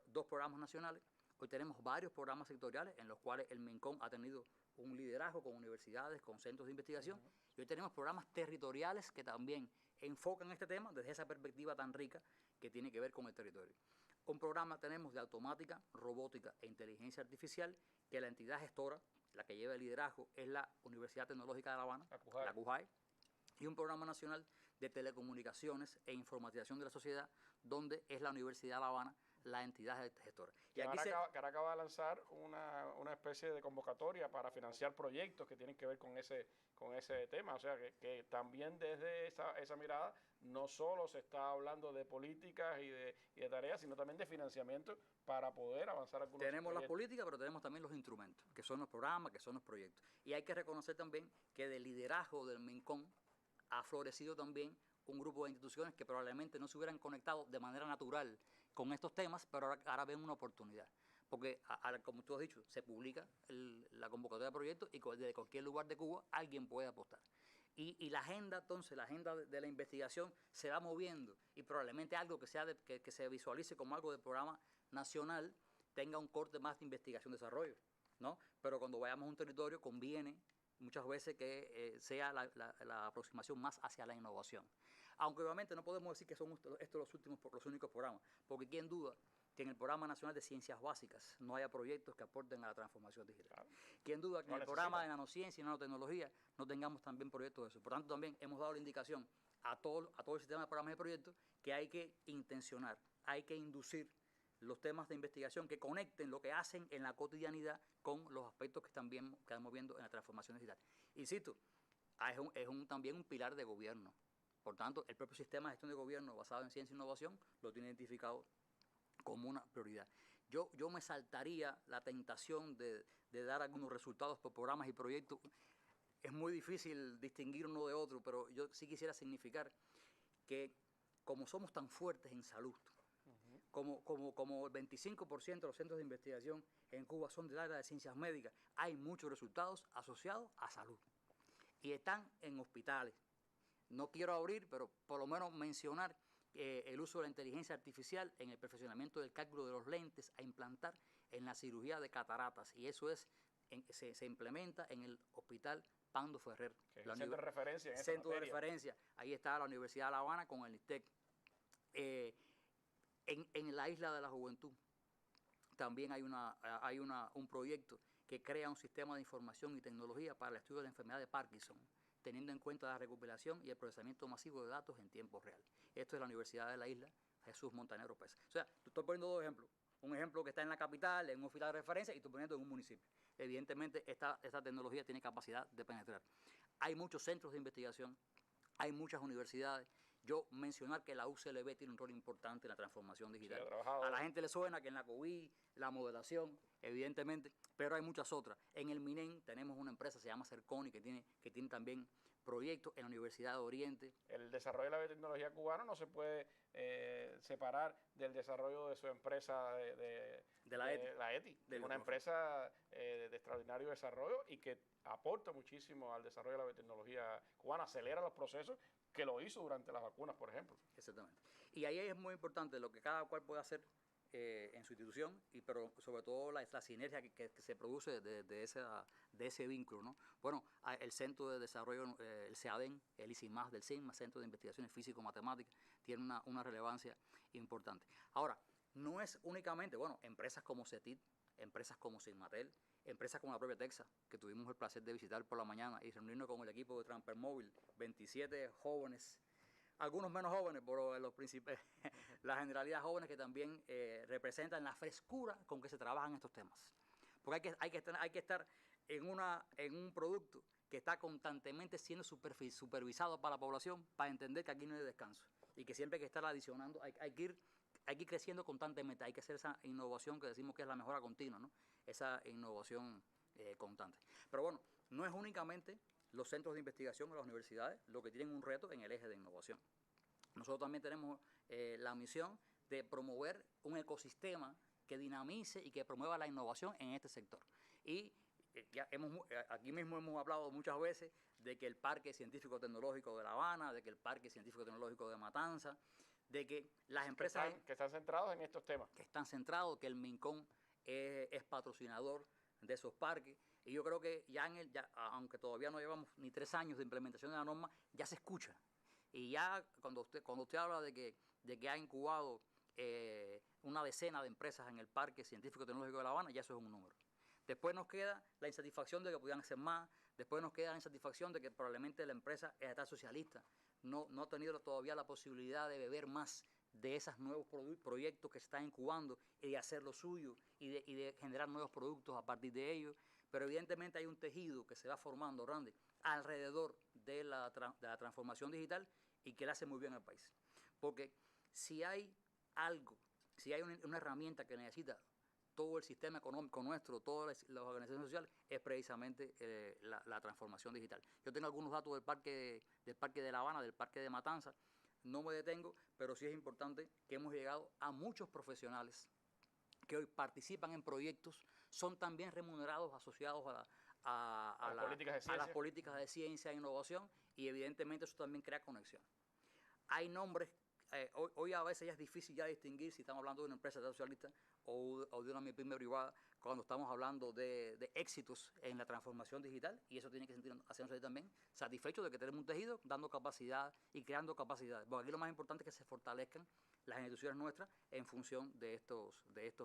2 programas nacionales, hoy tenemos varios programas sectoriales en los cuales el MINCON ha tenido un liderazgo con universidades, con centros de investigación, y hoy tenemos programas territoriales que también enfocan este tema desde esa perspectiva tan rica que tiene que ver con el territorio. Un programa tenemos de automática, robótica e inteligencia artificial, que la entidad gestora, la que lleva el liderazgo, es la Universidad Tecnológica de La Habana, la CUJAI, y un programa nacional de telecomunicaciones e informatización de la sociedad, donde es la Universidad de La Habana la entidad gestora. Y aquí ahora acaba de lanzar una especie de convocatoria para financiar proyectos que tienen que ver con ese tema. O sea, que también desde esa mirada no solo se está hablando de políticas y de tareas, sino también de financiamiento para poder avanzar algunos proyectos. Tenemos las políticas, pero tenemos también los instrumentos, que son los programas, que son los proyectos. Y hay que reconocer también que del liderazgo del MINCON ha florecido también un grupo de instituciones que probablemente no se hubieran conectado de manera natural con estos temas, pero ahora ven una oportunidad. Porque, como tú has dicho, se publica la convocatoria de proyectos y desde cualquier lugar de Cuba alguien puede apostar. Y la agenda, entonces, la agenda de la investigación se va moviendo y probablemente algo que se visualice como algo de programa nacional tenga un corte más de investigación-desarrollo, ¿no? Pero cuando vayamos a un territorio conviene muchas veces que sea la aproximación más hacia la innovación. Aunque obviamente no podemos decir que son estos los únicos programas, porque quién duda que en el Programa Nacional de Ciencias Básicas no haya proyectos que aporten a la transformación digital. Claro. Quién duda que en el programa de nanociencia y nanotecnología no tengamos también proyectos de eso. Por tanto, también hemos dado la indicación a todo el sistema de programas y proyectos que hay que intencionar, hay que inducir los temas de investigación que conecten lo que hacen en la cotidianidad con los aspectos que estamos viendo en la transformación digital. Insisto, es también un pilar de gobierno. Por tanto, el propio sistema de gestión de gobierno basado en ciencia e innovación lo tiene identificado como una prioridad. Yo me saltaría la tentación de dar algunos resultados por programas y proyectos. Es muy difícil distinguir uno de otro, pero yo sí quisiera significar que como somos tan fuertes en salud, como el 25% de los centros de investigación en Cuba son del área de ciencias médicas, hay muchos resultados asociados a salud. Y están en hospitales. No quiero abrir, pero por lo menos mencionar el uso de la inteligencia artificial en el perfeccionamiento del cálculo de los lentes a implantar en la cirugía de cataratas. Y eso se implementa en el Hospital Pando Ferrer. El centro de referencia. Centro de referencia. Ahí está la Universidad de La Habana con el ISTEC. En la Isla de la Juventud también hay un proyecto que crea un sistema de información y tecnología para el estudio de la enfermedad de Parkinson, teniendo en cuenta la recopilación y el procesamiento masivo de datos en tiempo real. Esto es la Universidad de la Isla Jesús Montanero Pérez. O sea, estoy poniendo 2 ejemplos. Un ejemplo que está en la capital, en un hospital de referencia, y estoy poniendo en un municipio. Evidentemente, esta tecnología tiene capacidad de penetrar. Hay muchos centros de investigación, hay muchas universidades. Yo mencionar que la UCLB tiene un rol importante en la transformación digital. Sí, a la gente le suena que en la COVID, la modelación, evidentemente, pero hay muchas otras. En el MINEN tenemos una empresa, se llama Cerconi, que tiene también proyectos en la Universidad de Oriente. El desarrollo de la biotecnología cubana no se puede separar del desarrollo de su empresa de la ETI. Una empresa de extraordinario desarrollo y que aporta muchísimo al desarrollo de la biotecnología cubana, acelera los procesos, que lo hizo durante las vacunas, por ejemplo. Exactamente. Y ahí es muy importante lo que cada cual puede hacer en su institución, pero sobre todo la sinergia que se produce de ese vínculo, ¿no? Bueno, el Centro de Desarrollo, el CEADEN, el ICIMAS del CINMA, Centro de Investigaciones Físico-Matemáticas, tiene una relevancia importante. Ahora, no es únicamente, bueno, empresas como CETIT, empresas como Sigmatel, empresas como la propia Texas, que tuvimos el placer de visitar por la mañana y reunirnos con el equipo de Transpermóvil, 27 jóvenes, algunos menos jóvenes, pero los la generalidad jóvenes que también representan la frescura con que se trabajan estos temas. Porque hay que estar en un producto que está constantemente siendo supervisado para la población para entender que aquí no hay descanso y que siempre hay que estar adicionando, hay que ir creciendo constantemente, hay que hacer esa innovación que decimos que es la mejora continua, ¿no? Esa innovación constante. Pero bueno, no es únicamente los centros de investigación de las universidades lo que tienen un reto en el eje de innovación. Nosotros también tenemos la misión de promover un ecosistema que dinamice y que promueva la innovación en este sector. Y aquí mismo hemos hablado muchas veces de que el Parque Científico Tecnológico de La Habana, de que el Parque Científico Tecnológico de Matanza, de que las empresas que están centrados en estos temas. Que están centrados, que el MINCON es patrocinador de esos parques. Y yo creo que aunque todavía no llevamos ni 3 años de implementación de la norma, ya se escucha. Y ya cuando usted habla de que ha incubado una decena de empresas en el Parque Científico Tecnológico de La Habana, ya eso es un número. Después nos queda la insatisfacción de que pudieran ser más, después nos queda la insatisfacción de que probablemente la empresa está socialista, no ha tenido todavía la posibilidad de beber más de esos nuevos proyectos que se están incubando y de hacer lo suyo y de generar nuevos productos a partir de ellos. Pero evidentemente hay un tejido que se va formando, Randy, alrededor de la transformación digital y que le hace muy bien al país. Porque si hay una herramienta que necesita todo el sistema económico nuestro, todas las organizaciones sociales, es precisamente la transformación digital. Yo tengo algunos datos del Parque de La Habana, del Parque de Matanza, no me detengo, pero sí es importante que hemos llegado a muchos profesionales que hoy participan en proyectos, son también remunerados asociados a las políticas de ciencia e innovación, y evidentemente eso también crea conexión. Hay nombres, hoy a veces ya es difícil ya distinguir si estamos hablando de una empresa socialista o de una pyme privada cuando estamos hablando de éxitos en la transformación digital, y eso tiene que hacernos también satisfechos de que tenemos un tejido dando capacidad y creando capacidades. Bueno, aquí lo más importante es que se fortalezcan las instituciones nuestras en función de estos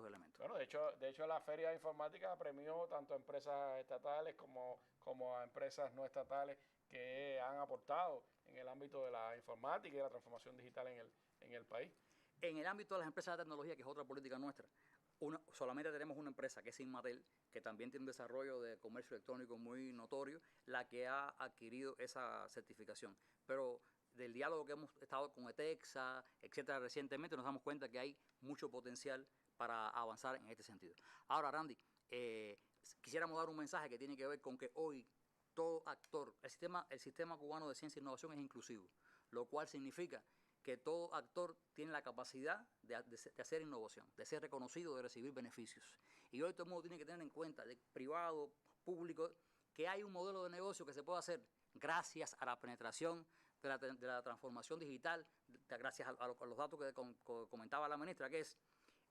elementos. Bueno, de hecho la Feria de Informática premió tanto a empresas estatales como a empresas no estatales que han aportado en el ámbito de la informática y de la transformación digital en el país. En el ámbito de las empresas de tecnología, que es otra política nuestra, solamente tenemos una empresa, que es Sigmatel, que también tiene un desarrollo de comercio electrónico muy notorio, la que ha adquirido esa certificación. Pero del diálogo que hemos estado con ETEXA, etcétera, recientemente, nos damos cuenta que hay mucho potencial para avanzar en este sentido. Ahora, Randy, quisiéramos dar un mensaje que tiene que ver con que hoy todo actor, el sistema cubano de ciencia e innovación es inclusivo, lo cual significa que todo actor tiene la capacidad de hacer innovación, de ser reconocido, de recibir beneficios. Y hoy todo el mundo tiene que tener en cuenta, de privado, público, que hay un modelo de negocio que se puede hacer gracias a la penetración de la transformación digital, gracias a los datos que comentaba la ministra, que es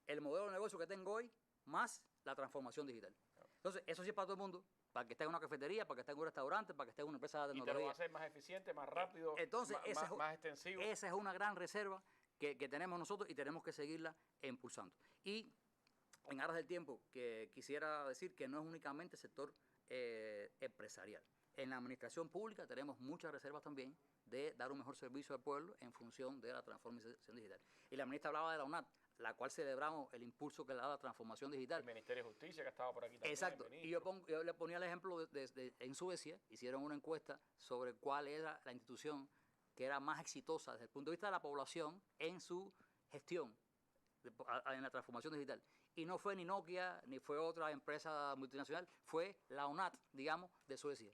el modelo de negocio que tengo hoy más la transformación digital. Entonces, eso sí es para todo el mundo, para que esté en una cafetería, para que esté en un restaurante, para que esté en una empresa de tecnología. Y te lo va a hacer más eficiente, más rápido, entonces, más extensivo. Esa es una gran reserva que tenemos nosotros y tenemos que seguirla impulsando. Y en aras del tiempo, que quisiera decir que no es únicamente sector empresarial. En la administración pública tenemos muchas reservas también de dar un mejor servicio al pueblo en función de la transformación digital. Y la ministra hablaba de la UNAT, la cual celebramos el impulso que le da la transformación digital. El Ministerio de Justicia, que estaba por aquí también. Exacto. Y yo le ponía el ejemplo en Suecia, hicieron una encuesta sobre cuál era la institución que era más exitosa desde el punto de vista de la población en su gestión en la transformación digital. Y no fue ni Nokia, ni fue otra empresa multinacional, fue la UNAT, digamos, de Suecia.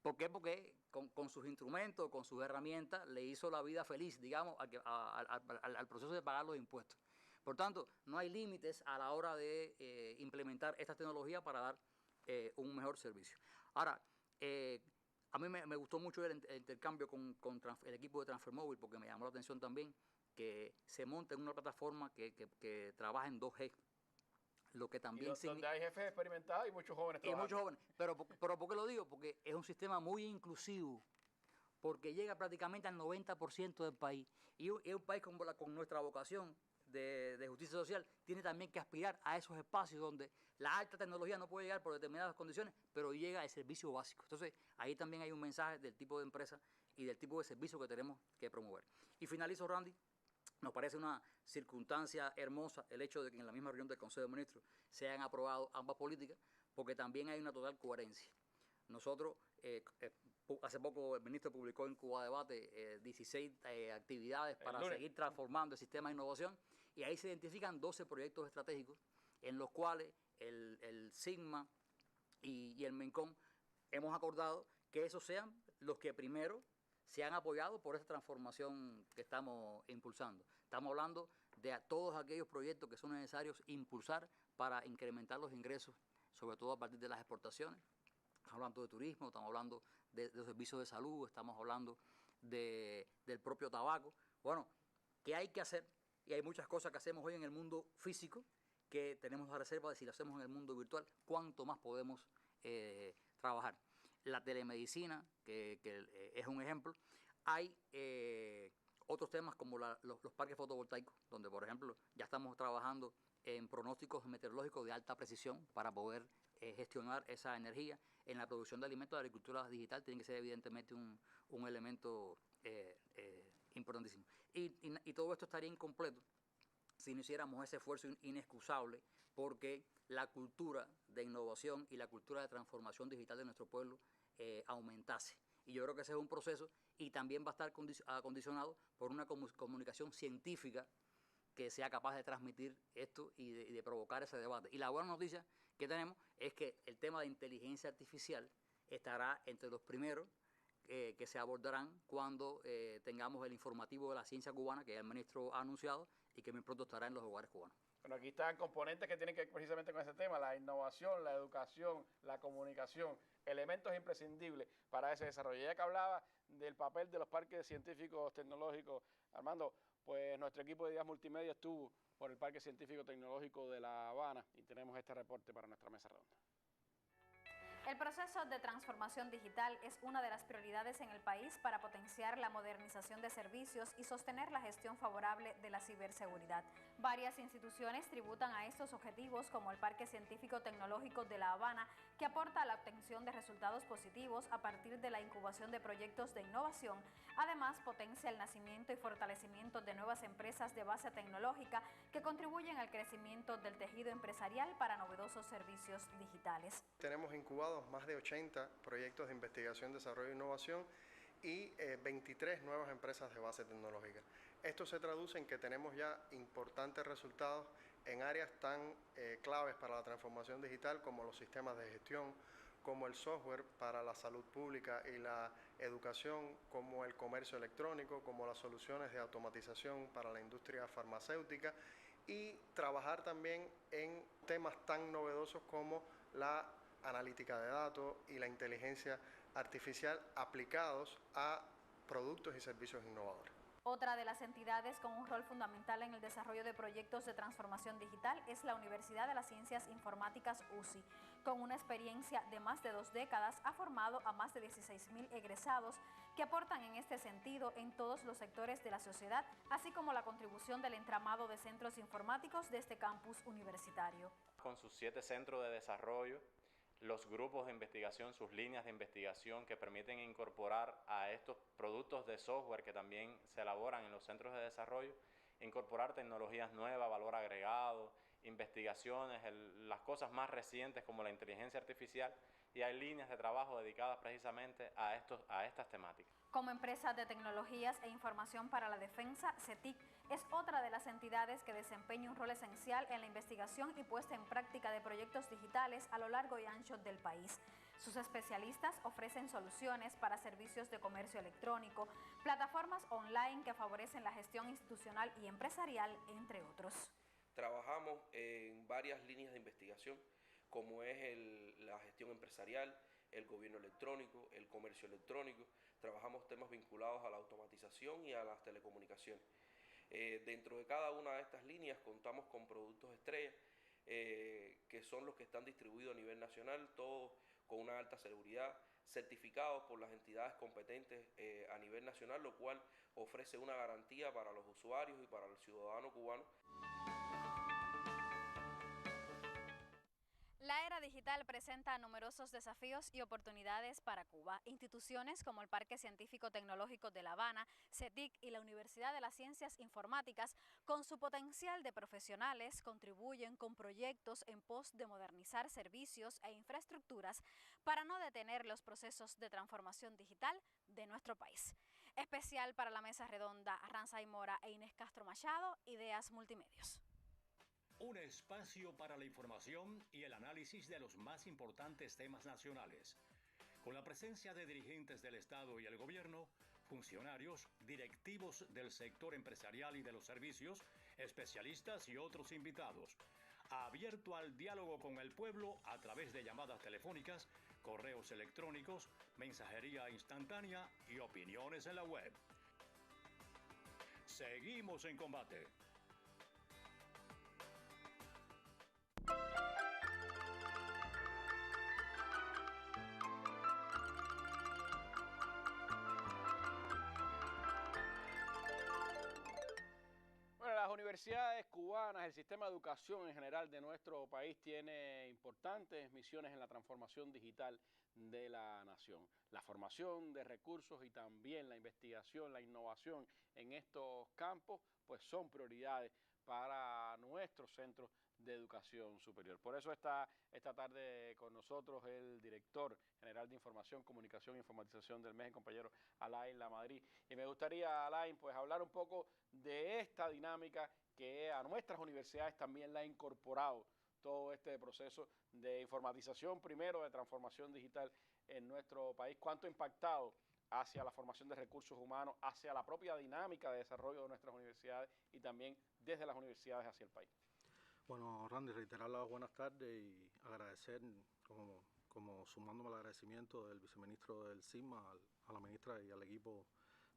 ¿Por qué? Porque con sus instrumentos, con sus herramientas, le hizo la vida feliz, digamos, al proceso de pagar los impuestos. Por tanto, no hay límites a la hora de implementar esta tecnología para dar un mejor servicio. Ahora, a mí me gustó mucho el intercambio con el equipo de Transfermóvil, porque me llamó la atención también que se monte en una plataforma que trabaja en 2G. Lo que también donde hay jefes experimentados y muchos jóvenes trabajando. Y muchos jóvenes. Pero ¿por qué lo digo? Porque es un sistema muy inclusivo, porque llega prácticamente al 90% del país. Y un país con nuestra vocación de justicia social tiene también que aspirar a esos espacios donde la alta tecnología no puede llegar por determinadas condiciones, pero llega el servicio básico. Entonces, ahí también hay un mensaje del tipo de empresa y del tipo de servicio que tenemos que promover. Y finalizo, Randy. Nos parece una circunstancia hermosa el hecho de que en la misma reunión del Consejo de Ministros se hayan aprobado ambas políticas, porque también hay una total coherencia. Nosotros, hace poco el ministro publicó en Cuba Debate 16 actividades para seguir transformando el sistema de innovación, y ahí se identifican 12 proyectos estratégicos en los cuales el Sigma y el MENCON hemos acordado que esos sean los que primero se han apoyado por esta transformación que estamos impulsando. Estamos hablando de todos aquellos proyectos que son necesarios impulsar para incrementar los ingresos, sobre todo a partir de las exportaciones. Estamos hablando de turismo, estamos hablando de los servicios de salud, estamos hablando del propio tabaco. Bueno, ¿qué hay que hacer? Y hay muchas cosas que hacemos hoy en el mundo físico que tenemos la reserva de si lo hacemos en el mundo virtual, cuánto más podemos trabajar. La telemedicina, que es un ejemplo. Hay otros temas como los parques fotovoltaicos, donde, por ejemplo, ya estamos trabajando en pronósticos meteorológicos de alta precisión para poder gestionar esa energía. En la producción de alimentos, la agricultura digital tiene que ser evidentemente un elemento importantísimo. Y todo esto estaría incompleto si no hiciéramos ese esfuerzo inexcusable, porque la cultura de innovación y la cultura de transformación digital de nuestro pueblo aumentase. Y yo creo que ese es un proceso y también va a estar acondicionado por una comunicación científica que sea capaz de transmitir esto y de provocar ese debate. Y la buena noticia que tenemos es que el tema de inteligencia artificial estará entre los primeros que se abordarán cuando tengamos el informativo de la ciencia cubana, que el ministro ha anunciado y que muy pronto estará en los hogares cubanos. Bueno, aquí están componentes que tienen que ver precisamente con ese tema, la innovación, la educación, la comunicación, elementos imprescindibles para ese desarrollo. Ya que hablaba del papel de los parques científicos tecnológicos, Armando, pues nuestro equipo de Días Multimedia estuvo por el Parque Científico Tecnológico de La Habana y tenemos este reporte para nuestra mesa redonda. El proceso de transformación digital es una de las prioridades en el país para potenciar la modernización de servicios y sostener la gestión favorable de la ciberseguridad. Varias instituciones tributan a estos objetivos, como el Parque Científico Tecnológico de La Habana, que aporta a la obtención de resultados positivos a partir de la incubación de proyectos de innovación. Además, potencia el nacimiento y fortalecimiento de nuevas empresas de base tecnológica que contribuyen al crecimiento del tejido empresarial para novedosos servicios digitales. Tenemos incubados más de 80 proyectos de investigación, desarrollo e innovación y 23 nuevas empresas de base tecnológica. Esto se traduce en que tenemos ya importantes resultados en áreas tan claves para la transformación digital como los sistemas de gestión, como el software para la salud pública y la educación, como el comercio electrónico, como las soluciones de automatización para la industria farmacéutica, y trabajar también en temas tan novedosos como la analítica de datos y la inteligencia artificial aplicados a productos y servicios innovadores. Otra de las entidades con un rol fundamental en el desarrollo de proyectos de transformación digital es la Universidad de las Ciencias Informáticas UCI. Con una experiencia de más de 2 décadas, ha formado a más de 16.000 egresados que aportan en este sentido en todos los sectores de la sociedad, así como la contribución del entramado de centros informáticos de este campus universitario. Con sus 7 centros de desarrollo, los grupos de investigación, sus líneas de investigación que permiten incorporar a estos productos de software que también se elaboran en los centros de desarrollo, incorporar tecnologías nuevas, valor agregado, investigaciones, las cosas más recientes como la inteligencia artificial, y hay líneas de trabajo dedicadas precisamente a estas temáticas. Como empresa de tecnologías e información para la defensa, CETIC es otra de las entidades que desempeña un rol esencial en la investigación y puesta en práctica de proyectos digitales a lo largo y ancho del país. Sus especialistas ofrecen soluciones para servicios de comercio electrónico, plataformas online que favorecen la gestión institucional y empresarial, entre otros. Trabajamos en varias líneas de investigación, como es la gestión empresarial, el gobierno electrónico, el comercio electrónico. Trabajamos temas vinculados a la automatización y a las telecomunicaciones. Dentro de cada una de estas líneas contamos con productos estrella, que son los que están distribuidos a nivel nacional, todos con una alta seguridad, certificados por las entidades competentes a nivel nacional, lo cual ofrece una garantía para los usuarios y para el ciudadano cubano. La era digital presenta numerosos desafíos y oportunidades para Cuba. Instituciones como el Parque Científico Tecnológico de La Habana, CETIC y la Universidad de las Ciencias Informáticas, con su potencial de profesionales, contribuyen con proyectos en pos de modernizar servicios e infraestructuras para no detener los procesos de transformación digital de nuestro país. Especial para la mesa redonda, Arranzay Mora e Inés Castro Machado, Ideas Multimedios. Un espacio para la información y el análisis de los más importantes temas nacionales, con la presencia de dirigentes del Estado y el gobierno, funcionarios, directivos del sector empresarial y de los servicios, especialistas y otros invitados. Abierto al diálogo con el pueblo a través de llamadas telefónicas, correos electrónicos, mensajería instantánea y opiniones en la web. Seguimos en combate. Las universidades cubanas, el sistema de educación en general de nuestro país tiene importantes misiones en la transformación digital de la nación. La formación de recursos y también la investigación, la innovación en estos campos, pues son prioridades para nuestros centros de educación superior. Por eso está esta tarde con nosotros el director general de Información, Comunicación e Informatización del MES, el compañero Alain Lamadrid. Y me gustaría, Alain, pues hablar un poco de esta dinámica que a nuestras universidades también la ha incorporado todo este proceso de informatización, primero de transformación digital en nuestro país. ¿Cuánto ha impactado hacia la formación de recursos humanos, hacia la propia dinámica de desarrollo de nuestras universidades y también desde las universidades hacia el país? Bueno, Randy, reiterar las buenas tardes y agradecer, como sumándome al agradecimiento del viceministro del CISMA, a la ministra y al equipo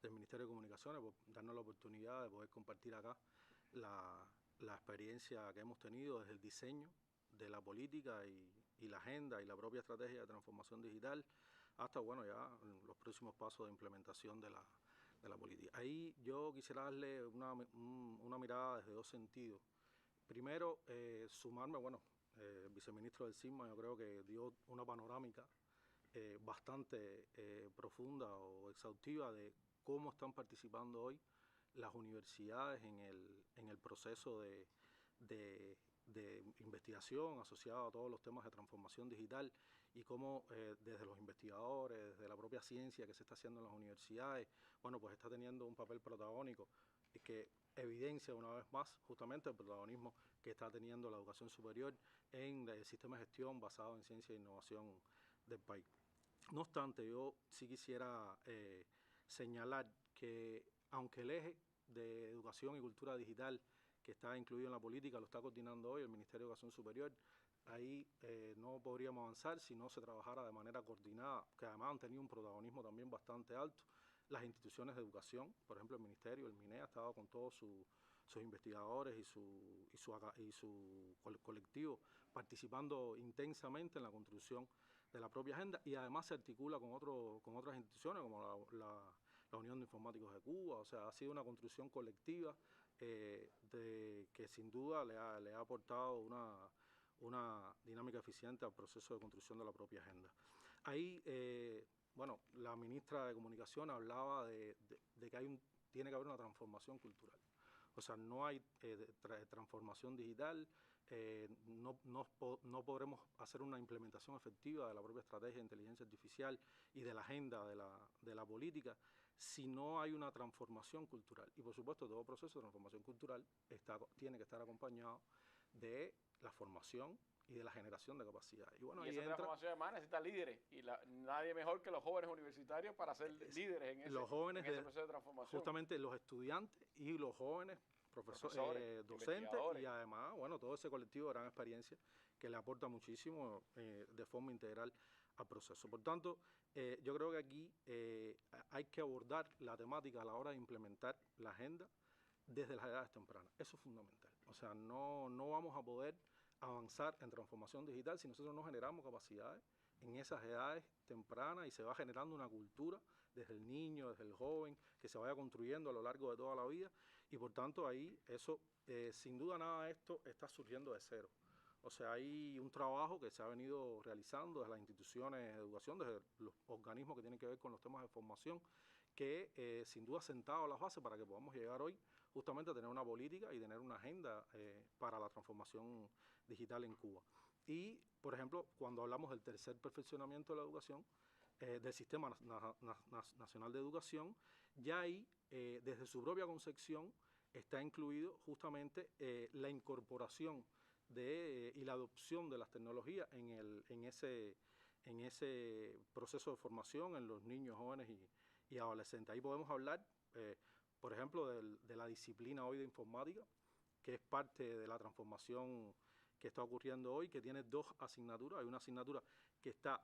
del Ministerio de Comunicaciones por darnos la oportunidad de poder compartir acá la experiencia que hemos tenido desde el diseño de la política y la agenda y la propia estrategia de transformación digital hasta, bueno, ya los próximos pasos de implementación de la política. Ahí yo quisiera darle una mirada desde dos sentidos. Primero, sumarme, el viceministro del CISMA yo creo que dio una panorámica bastante profunda o exhaustiva de cómo están participando hoy las universidades en el proceso de investigación asociado a todos los temas de transformación digital y cómo desde los investigadores, desde la propia ciencia que se está haciendo en las universidades, bueno, pues está teniendo un papel protagónico que evidencia una vez más justamente el protagonismo que está teniendo la educación superior en el sistema de gestión basado en ciencia e innovación del país. No obstante, yo sí quisiera señalar que aunque el eje de educación y cultura digital que está incluido en la política lo está coordinando hoy el Ministerio de Educación Superior, ahí no podríamos avanzar si no se trabajara de manera coordinada, que además han tenido un protagonismo también bastante alto. Las instituciones de educación, por ejemplo el Ministerio, el MINEA, ha estado con todos sus investigadores y su colectivo participando intensamente en la construcción de la propia agenda y además se articula con otras instituciones como la Unión de Informáticos de Cuba. O sea, ha sido una construcción colectiva que sin duda le ha aportado una dinámica eficiente al proceso de construcción de la propia agenda. Ahí, la ministra de Comunicación hablaba de que tiene que haber una transformación cultural. O sea, no hay transformación digital, no podremos hacer una implementación efectiva de la propia estrategia de inteligencia artificial y de la agenda de la política si no hay una transformación cultural. Y por supuesto, todo proceso de transformación cultural tiene que estar acompañado de la formación y de la generación de capacidades. Y esa transformación además necesita líderes, y nadie mejor que los jóvenes universitarios para ser líderes en ese proceso de transformación. Justamente los estudiantes y los jóvenes profesores, docentes y además, todo ese colectivo de gran experiencia que le aporta muchísimo de forma integral al proceso. Por tanto, yo creo que aquí hay que abordar la temática a la hora de implementar la agenda desde las edades tempranas. Eso es fundamental. O sea, no vamos a poder avanzar en transformación digital si nosotros no generamos capacidades en esas edades tempranas y se va generando una cultura desde el niño, desde el joven, que se vaya construyendo a lo largo de toda la vida y por tanto ahí eso, sin duda nada de esto está surgiendo de cero. O sea, hay un trabajo que se ha venido realizando desde las instituciones de educación, desde los organismos que tienen que ver con los temas de formación, que sin duda ha sentado las bases para que podamos llegar hoy justamente a tener una política y tener una agenda para la transformación digital en Cuba. Y, por ejemplo, cuando hablamos del tercer perfeccionamiento de la educación, del Sistema Nacional de Educación, ya ahí, desde su propia concepción, está incluido justamente la incorporación y la adopción de las tecnologías en ese proceso de formación en los niños, jóvenes y adolescentes. Ahí podemos hablar, por ejemplo, de la disciplina hoy de informática, que es parte de la transformación que está ocurriendo hoy, que tiene dos asignaturas. Hay una asignatura que está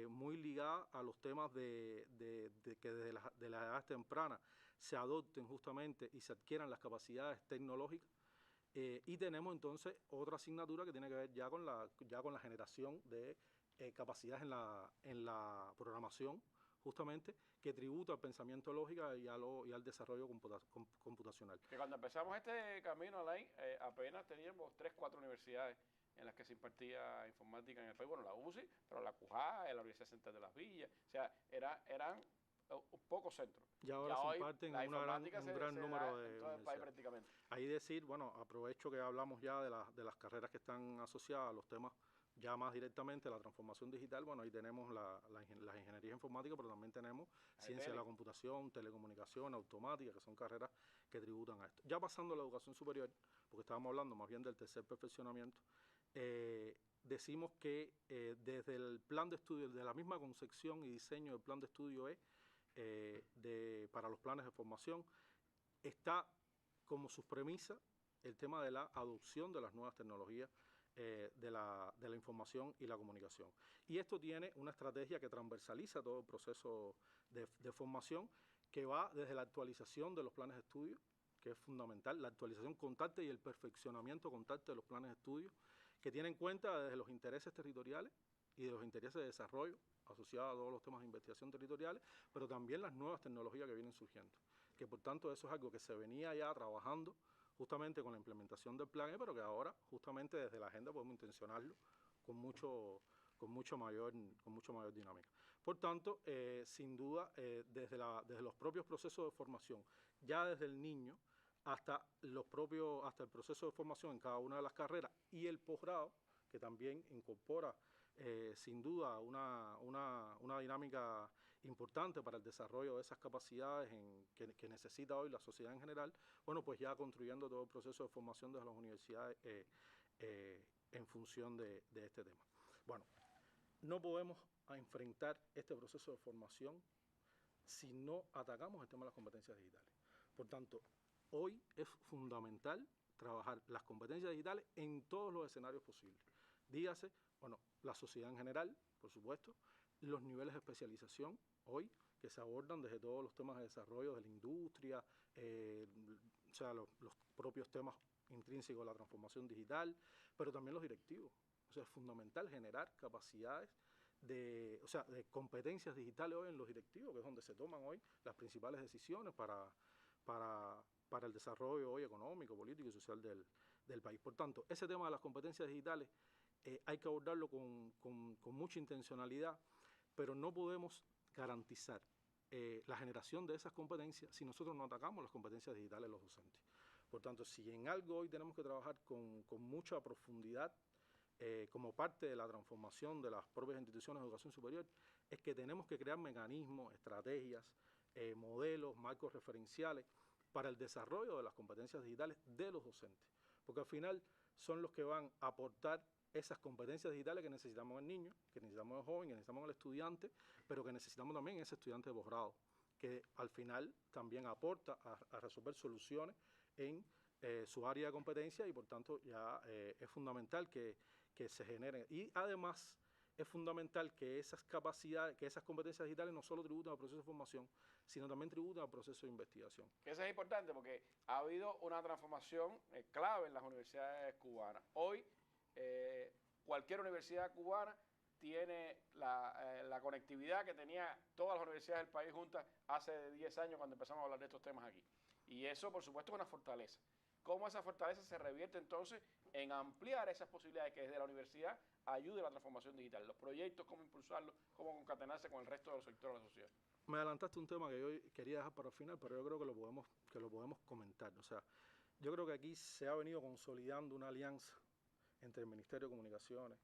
muy ligada a los temas de que desde las edades tempranas se adopten justamente y se adquieran las capacidades tecnológicas. Y tenemos entonces otra asignatura que tiene que ver ya con la generación de capacidades en la programación, justamente, que tributa al pensamiento lógico y al desarrollo computacional. Que cuando empezamos este camino, Alain, apenas teníamos 3, 4 universidades en las que se impartía informática en el país. Bueno, la UCI, pero la CUJA, la Universidad Central de las Villas, o sea, eran pocos centros. Y ahora se imparten en un gran número de universidades. Prácticamente. Ahí decir, bueno, aprovecho que hablamos ya de las carreras que están asociadas a los temas ya más directamente la transformación digital. Bueno, ahí tenemos las ingenierías informáticas, pero también tenemos ciencia de la computación, telecomunicación, automática, que son carreras que tributan a esto. Ya pasando a la educación superior, porque estábamos hablando más bien del tercer perfeccionamiento, decimos que desde el plan de estudio, de la misma concepción y diseño del plan de estudio para los planes de formación, está como sus premisas el tema de la adopción de las nuevas tecnologías de la información y la comunicación. Y esto tiene una estrategia que transversaliza todo el proceso de formación, que va desde la actualización de los planes de estudio, que es fundamental, la actualización constante y el perfeccionamiento constante de los planes de estudio, que tiene en cuenta desde los intereses territoriales y de los intereses de desarrollo asociados a todos los temas de investigación territoriales, pero también las nuevas tecnologías que vienen surgiendo. Que por tanto eso es algo que se venía ya trabajando justamente con la implementación del plan, pero que ahora justamente desde la agenda podemos intencionarlo con mucho mayor dinámica. Por tanto, sin duda, desde los propios procesos de formación, ya desde el niño hasta el proceso de formación en cada una de las carreras y el posgrado, que también incorpora sin duda una dinámica importante para el desarrollo de esas capacidades que necesita hoy la sociedad en general, bueno, pues ya construyendo todo el proceso de formación desde las universidades en función de este tema. Bueno, no podemos enfrentar este proceso de formación si no atacamos el tema de las competencias digitales. Por tanto, hoy es fundamental trabajar las competencias digitales en todos los escenarios posibles. Dígase, bueno, la sociedad en general, por supuesto, los niveles de especialización hoy que se abordan desde todos los temas de desarrollo de la industria, o sea, los propios temas intrínsecos de la transformación digital, pero también los directivos. O sea, es fundamental generar capacidades de competencias digitales hoy en los directivos, que es donde se toman hoy las principales decisiones para el desarrollo hoy económico, político y social del país. Por tanto, ese tema de las competencias digitales hay que abordarlo con mucha intencionalidad, pero no podemos garantizar la generación de esas competencias si nosotros no atacamos las competencias digitales de los docentes. Por tanto, si en algo hoy tenemos que trabajar con mucha profundidad como parte de la transformación de las propias instituciones de educación superior, es que tenemos que crear mecanismos, estrategias, modelos, marcos referenciales para el desarrollo de las competencias digitales de los docentes, porque al final son los que van a aportar esas competencias digitales que necesitamos en el niño, que necesitamos en el joven, que necesitamos en el estudiante, pero que necesitamos también en ese estudiante de posgrado, que al final también aporta a resolver soluciones en su área de competencia y por tanto ya es fundamental que se generen. Y además es fundamental que esas capacidades, que esas competencias digitales no solo tributen al proceso de formación, sino también tributen al proceso de investigación. Que eso es importante porque ha habido una transformación clave en las universidades cubanas. Hoy, cualquier universidad cubana tiene la conectividad que tenía todas las universidades del país juntas hace 10 años cuando empezamos a hablar de estos temas aquí. Y eso, por supuesto, es una fortaleza. ¿Cómo esa fortaleza se revierte entonces en ampliar esas posibilidades que desde la universidad ayude a la transformación digital? Los proyectos, cómo impulsarlos, cómo concatenarse con el resto de los sectores de la sociedad. Me adelantaste un tema que yo quería dejar para el final, pero yo creo que lo podemos comentar. O sea, yo creo que aquí se ha venido consolidando una alianza entre el Ministerio de Comunicaciones,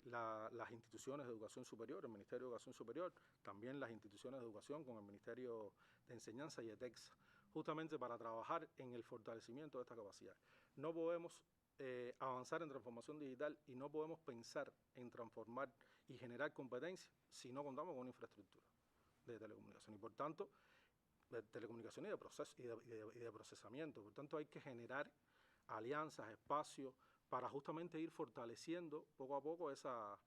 las instituciones de educación superior, el Ministerio de Educación Superior, también las instituciones de educación con el Ministerio de Enseñanza y ETEXA, justamente para trabajar en el fortalecimiento de esta capacidad. No podemos avanzar en transformación digital y no podemos pensar en transformar y generar competencias si no contamos con una infraestructura de telecomunicación y por tanto de telecomunicación y de proceso y de procesamiento. Por tanto hay que generar alianzas, espacios para justamente ir fortaleciendo poco a poco esa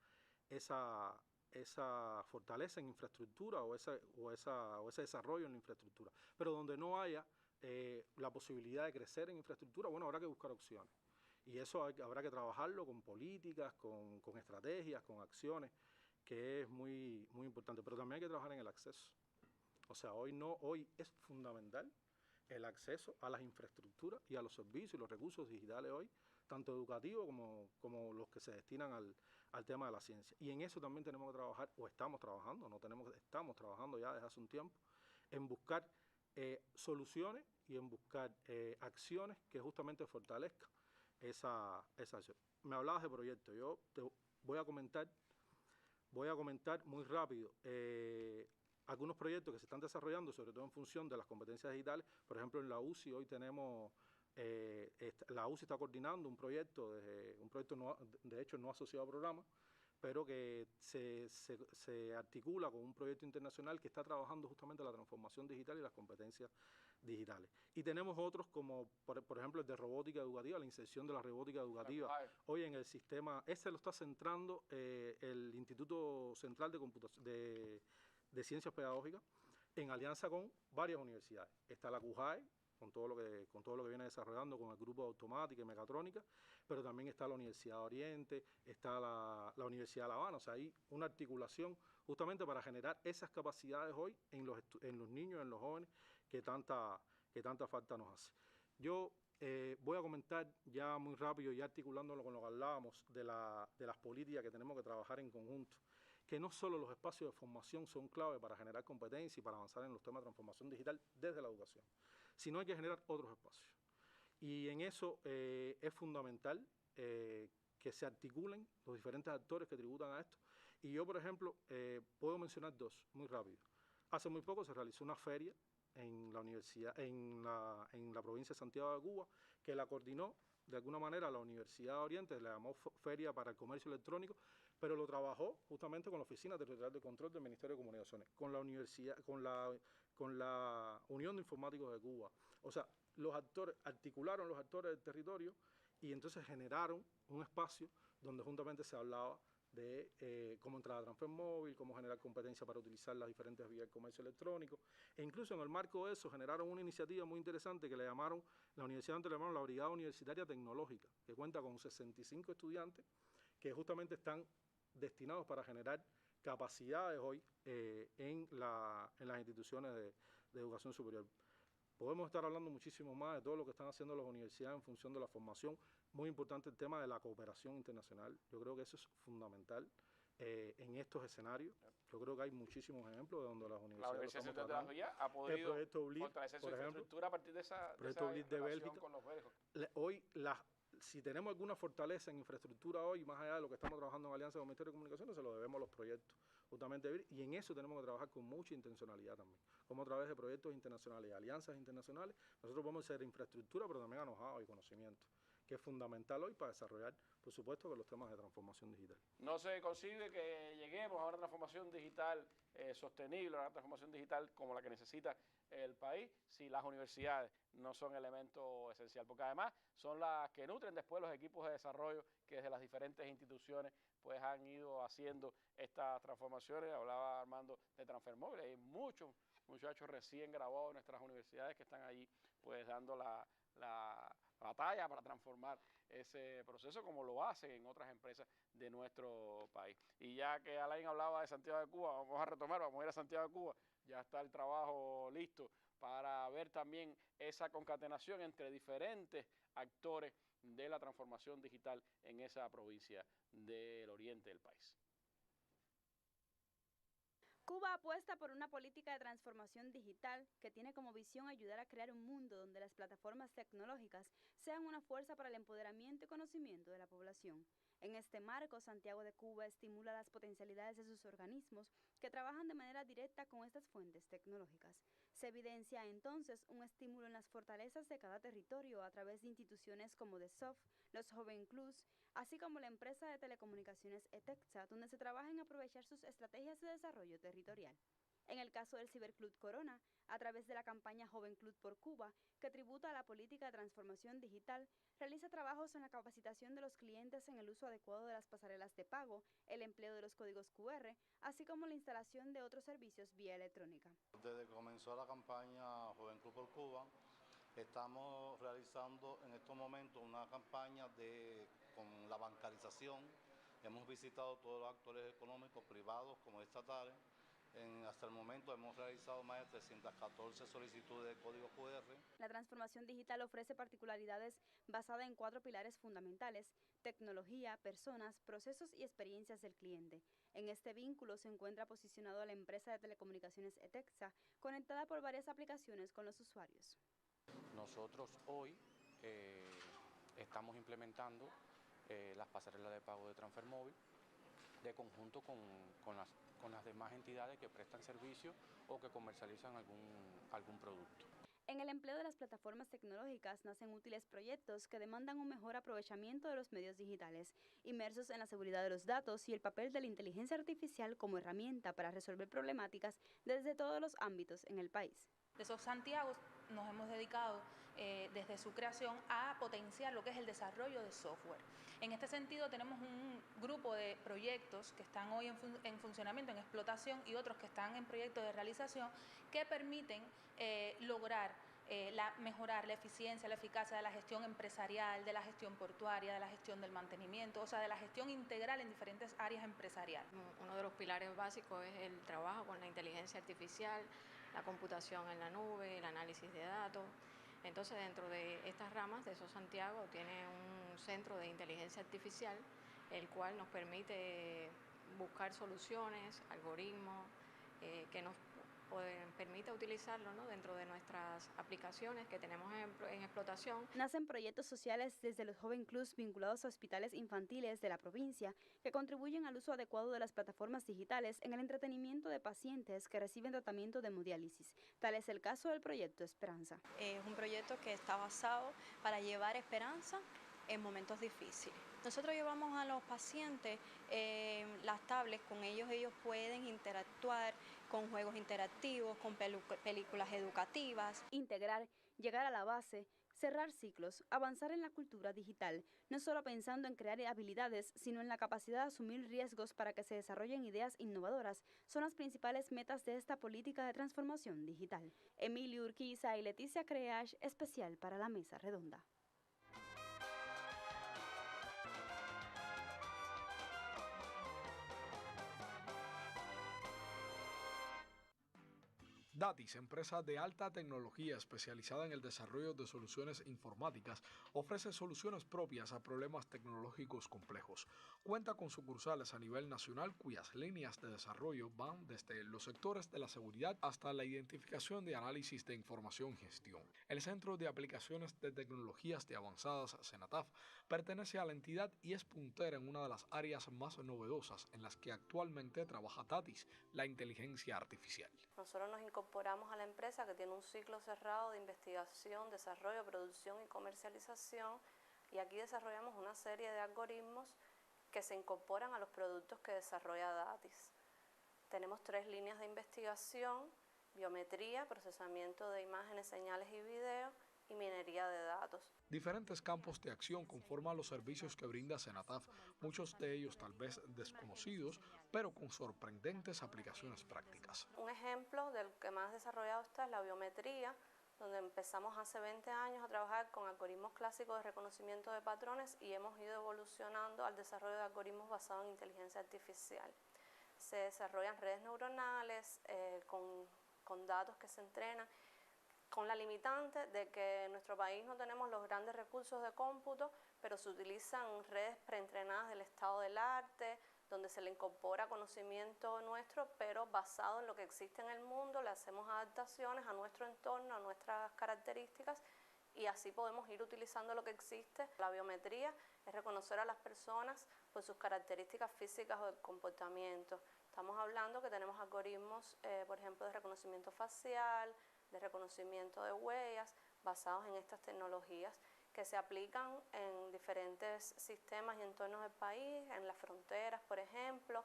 fortaleza en infraestructura o ese desarrollo en la infraestructura. Pero donde no haya la posibilidad de crecer en infraestructura, bueno, habrá que buscar opciones. Y eso habrá que trabajarlo con políticas, con estrategias, con acciones, que es muy, muy importante. Pero también hay que trabajar en el acceso. O sea, hoy es fundamental el acceso a las infraestructuras y a los servicios y los recursos digitales hoy, tanto educativos como los que se destinan al tema de la ciencia. Y en eso también tenemos que trabajar, o estamos trabajando, estamos trabajando ya desde hace un tiempo, en buscar soluciones y en buscar acciones que justamente fortalezcan esa acción. Me hablabas de proyectos, yo te voy a comentar muy rápido algunos proyectos que se están desarrollando, sobre todo en función de las competencias digitales. Por ejemplo, en la UCI hoy tenemos, la UCI está coordinando un proyecto no, de hecho no asociado a programa, pero que se articula con un proyecto internacional que está trabajando justamente la transformación digital y las competencias digitales. Y tenemos otros como, por ejemplo, el de robótica educativa, la inserción de la robótica educativa. Hoy en el sistema, lo está centrando el Instituto Central de Ciencias Pedagógicas en alianza con varias universidades. Está la CUJAE, con todo lo que viene desarrollando con el grupo de automática y mecatrónica, pero también está la Universidad de Oriente, está la Universidad de La Habana. O sea, hay una articulación justamente para generar esas capacidades hoy en los niños, en los jóvenes, que tanta falta nos hace. Yo voy a comentar ya muy rápido, ya articulándolo con lo que hablábamos de las políticas que tenemos que trabajar en conjunto, que no solo los espacios de formación son clave para generar competencia y para avanzar en los temas de transformación digital desde la educación, sino hay que generar otros espacios. Y en eso es fundamental que se articulen los diferentes actores que tributan a esto. Y yo, por ejemplo, puedo mencionar dos, muy rápido. Hace muy poco se realizó una feria en la universidad, en la provincia de Santiago de Cuba, que la coordinó de alguna manera la Universidad de Oriente, le llamó Feria para el Comercio Electrónico, pero lo trabajó justamente con la Oficina Territorial de Control del Ministerio de Comunicaciones, con la universidad, con la Unión de Informáticos de Cuba. O sea, articularon los actores del territorio y entonces generaron un espacio donde juntamente se hablaba de cómo entrar a transfer móvil, cómo generar competencia para utilizar las diferentes vías del comercio electrónico. E incluso en el marco de eso generaron una iniciativa muy interesante que la Universidad le llamaron la Brigada Universitaria Tecnológica, que cuenta con 65 estudiantes que justamente están destinados para generar capacidades hoy en las instituciones de educación superior. Podemos estar hablando muchísimo más de todo lo que están haciendo las universidades en función de la formación. Muy importante el tema de la cooperación internacional. Yo creo que eso es fundamental en estos escenarios. Yo creo que hay muchísimos ejemplos de donde las universidades ha podido fortalecer su infraestructura a partir de esa relación con los belgas. Hoy, si tenemos alguna fortaleza en infraestructura hoy, más allá de lo que estamos trabajando en alianza con el Ministerio de Comunicaciones, se lo debemos a los proyectos justamente, y en eso tenemos que trabajar con mucha intencionalidad también, como a través de proyectos internacionales y alianzas internacionales, nosotros podemos ser infraestructura, pero también know-how y conocimiento, que es fundamental hoy para desarrollar, por supuesto, que los temas de transformación digital. No se concibe que lleguemos a una transformación digital sostenible, a una transformación digital como la que necesita el país, si las universidades no son elemento esencial, porque además son las que nutren después los equipos de desarrollo que desde las diferentes instituciones pues han ido haciendo estas transformaciones. Hablaba Armando de Transfermóvil, hay muchos muchachos recién graduados en nuestras universidades que están allí pues dando la batalla para transformar ese proceso como lo hacen en otras empresas de nuestro país. Y ya que Alain hablaba de Santiago de Cuba, vamos a retomar, vamos a ir a Santiago de Cuba, ya está el trabajo listo para ver también esa concatenación entre diferentes actores de la transformación digital en esa provincia del oriente del país. Cuba apuesta por una política de transformación digital que tiene como visión ayudar a crear un mundo donde las plataformas tecnológicas sean una fuerza para el empoderamiento y conocimiento de la población. En este marco, Santiago de Cuba estimula las potencialidades de sus organismos que trabajan de manera directa con estas fuentes tecnológicas. Se evidencia entonces un estímulo en las fortalezas de cada territorio a través de instituciones como DESOF, los Joven Clubs, así como la empresa de telecomunicaciones ETEXA, donde se trabaja en aprovechar sus estrategias de desarrollo territorial. En el caso del Ciberclub Corona, a través de la campaña Joven Club por Cuba, que tributa a la política de transformación digital, realiza trabajos en la capacitación de los clientes en el uso adecuado de las pasarelas de pago, el empleo de los códigos QR, así como la instalación de otros servicios vía electrónica. Desde que comenzó la campaña Joven Club por Cuba, estamos realizando en estos momentos una campaña con la bancarización. Hemos visitado todos los actores económicos, privados como estatales. Hasta el momento hemos realizado más de 314 solicitudes de código QR. La transformación digital ofrece particularidades basadas en 4 pilares fundamentales: tecnología, personas, procesos y experiencias del cliente. En este vínculo se encuentra posicionado la empresa de telecomunicaciones ETEXA, conectada por varias aplicaciones con los usuarios. Nosotros hoy estamos implementando las pasarelas de pago de Transfermóvil de conjunto con las demás entidades que prestan servicio o que comercializan algún producto. En el empleo de las plataformas tecnológicas nacen útiles proyectos que demandan un mejor aprovechamiento de los medios digitales, inmersos en la seguridad de los datos y el papel de la inteligencia artificial como herramienta para resolver problemáticas desde todos los ámbitos en el país. DESOF Santiago nos hemos dedicado desde su creación a potenciar lo que es el desarrollo de software. En este sentido tenemos un grupo de proyectos que están hoy en funcionamiento, en explotación, y otros que están en proyectos de realización que permiten lograr mejorar la eficiencia, la eficacia de la gestión empresarial, de la gestión portuaria, de la gestión del mantenimiento, o sea, de la gestión integral en diferentes áreas empresariales. Uno de los pilares básicos es el trabajo con la inteligencia artificial, la computación en la nube, el análisis de datos. Entonces, dentro de estas ramas, DESOF Santiago tiene un centro de inteligencia artificial, el cual nos permite buscar soluciones, algoritmos, que nos permite utilizarlo, ¿no?, dentro de nuestras aplicaciones que tenemos en explotación. Nacen proyectos sociales desde los Joven Clubs vinculados a hospitales infantiles de la provincia que contribuyen al uso adecuado de las plataformas digitales en el entretenimiento de pacientes que reciben tratamiento de hemodiálisis. Tal es el caso del proyecto Esperanza. Es un proyecto que está basado para llevar esperanza en momentos difíciles. Nosotros llevamos a los pacientes las tablets, con ellos pueden interactuar con juegos interactivos, con películas educativas. Integrar, llegar a la base, cerrar ciclos, avanzar en la cultura digital, no solo pensando en crear habilidades, sino en la capacidad de asumir riesgos para que se desarrollen ideas innovadoras, son las principales metas de esta política de transformación digital. Emilio Urquiza y Leticia Creash, especial para la Mesa Redonda. Datis, empresa de alta tecnología especializada en el desarrollo de soluciones informáticas, ofrece soluciones propias a problemas tecnológicos complejos. Cuenta con sucursales a nivel nacional cuyas líneas de desarrollo van desde los sectores de la seguridad hasta la identificación de análisis de información y gestión. El Centro de Aplicaciones de Tecnologías de Avanzadas, CENATAF, pertenece a la entidad y es puntera en una de las áreas más novedosas en las que actualmente trabaja Datis, la inteligencia artificial. Nosotros nos incorporamos a la empresa que tiene un ciclo cerrado de investigación, desarrollo, producción y comercialización, y aquí desarrollamos una serie de algoritmos que se incorporan a los productos que desarrolla Datis. Tenemos 3 líneas de investigación: biometría, procesamiento de imágenes, señales y video, y minería de datos. Diferentes campos de acción conforman los servicios que brinda Senataf, muchos de ellos tal vez desconocidos, pero con sorprendentes aplicaciones prácticas. Un ejemplo del que más desarrollado está es la biometría, donde empezamos hace 20 años a trabajar con algoritmos clásicos de reconocimiento de patrones y hemos ido evolucionando al desarrollo de algoritmos basados en inteligencia artificial. Se desarrollan redes neuronales con datos que se entrenan, con la limitante de que en nuestro país no tenemos los grandes recursos de cómputo, pero se utilizan redes preentrenadas del estado del arte, donde se le incorpora conocimiento nuestro, pero basado en lo que existe en el mundo, le hacemos adaptaciones a nuestro entorno, a nuestras características, y así podemos ir utilizando lo que existe. La biometría es reconocer a las personas por sus características físicas o de comportamiento. Estamos hablando que tenemos algoritmos, por ejemplo, de reconocimiento facial, de reconocimiento de huellas, basados en estas tecnologías que se aplican en diferentes sistemas y entornos del país, en las fronteras, por ejemplo,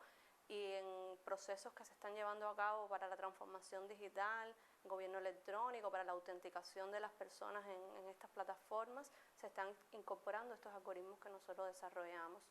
y en procesos que se están llevando a cabo para la transformación digital, gobierno electrónico, para la autenticación de las personas en estas plataformas, se están incorporando estos algoritmos que nosotros desarrollamos.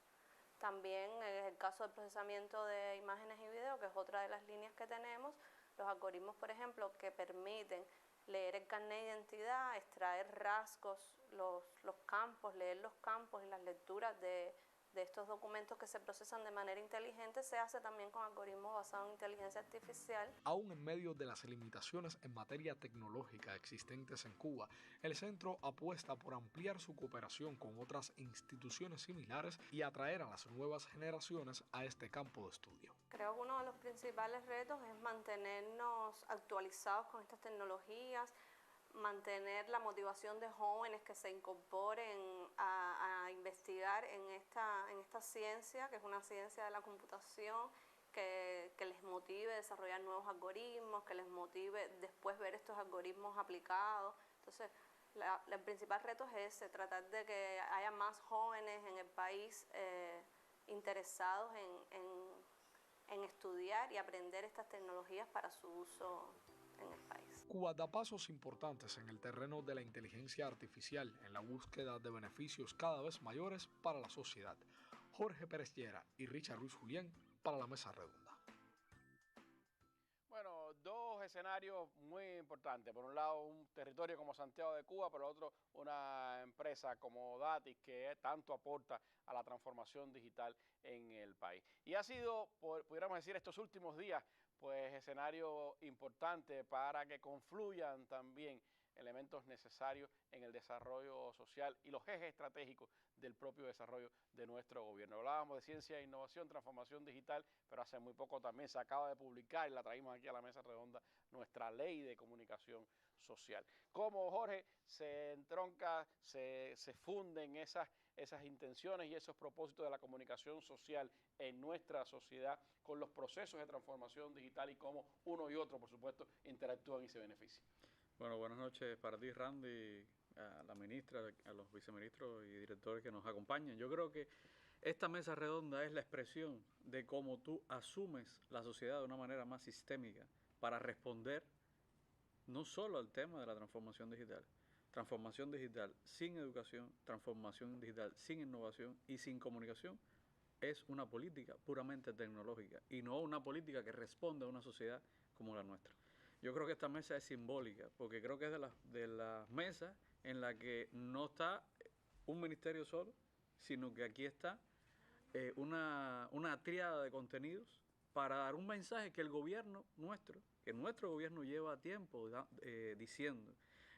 También en el caso del procesamiento de imágenes y video, que es otra de las líneas que tenemos, los algoritmos, por ejemplo, que permiten leer el carnet de identidad, extraer rasgos, los campos, leer los campos y las lecturas de estos documentos que se procesan de manera inteligente, se hace también con algoritmos basados en inteligencia artificial. Aún en medio de las limitaciones en materia tecnológica existentes en Cuba, el centro apuesta por ampliar su cooperación con otras instituciones similares y atraer a las nuevas generaciones a este campo de estudio. Creo que uno de los principales retos es mantenernos actualizados con estas tecnologías, mantener la motivación de jóvenes que se incorporen a investigar en esta ciencia, que es una ciencia de la computación, que les motive a desarrollar nuevos algoritmos, que les motive después ver estos algoritmos aplicados. Entonces, el principal reto es ese, tratar de que haya más jóvenes en el país interesados en estudiar y aprender estas tecnologías para su uso en el país. Cuba da pasos importantes en el terreno de la inteligencia artificial en la búsqueda de beneficios cada vez mayores para la sociedad. Jorge Pérez Llera y Richard Ruiz Julián para la Mesa Redonda. Bueno, 2 escenarios muy importantes. Por un lado, un territorio como Santiago de Cuba, por otro, una empresa como Datis que tanto aporta a la transformación digital en el país. Y ha sido, pudiéramos decir, estos últimos días, pues escenario importante para que confluyan también elementos necesarios en el desarrollo social y los ejes estratégicos del propio desarrollo de nuestro gobierno. Hablábamos de ciencia e innovación, transformación digital, pero hace muy poco también se acaba de publicar y la traímos aquí a la Mesa Redonda, nuestra ley de comunicación social. Cómo, Jorge, se entronca, se funden esas intenciones y esos propósitos de la comunicación social en nuestra sociedad con los procesos de transformación digital y cómo uno y otro, por supuesto, interactúan y se benefician. Bueno, buenas noches para ti, Randy, a la ministra, a los viceministros y directores que nos acompañan. Yo creo que esta mesa redonda es la expresión de cómo tú asumes la sociedad de una manera más sistémica para responder no solo al tema de la transformación digital sin educación, transformación digital sin innovación y sin comunicación, es una política puramente tecnológica y no una política que responde a una sociedad como la nuestra. Yo creo que esta mesa es simbólica, porque creo que es de las mesas en la que no está un ministerio solo, sino que aquí está una tríada de contenidos para dar un mensaje que el gobierno nuestro gobierno lleva tiempo diciendo,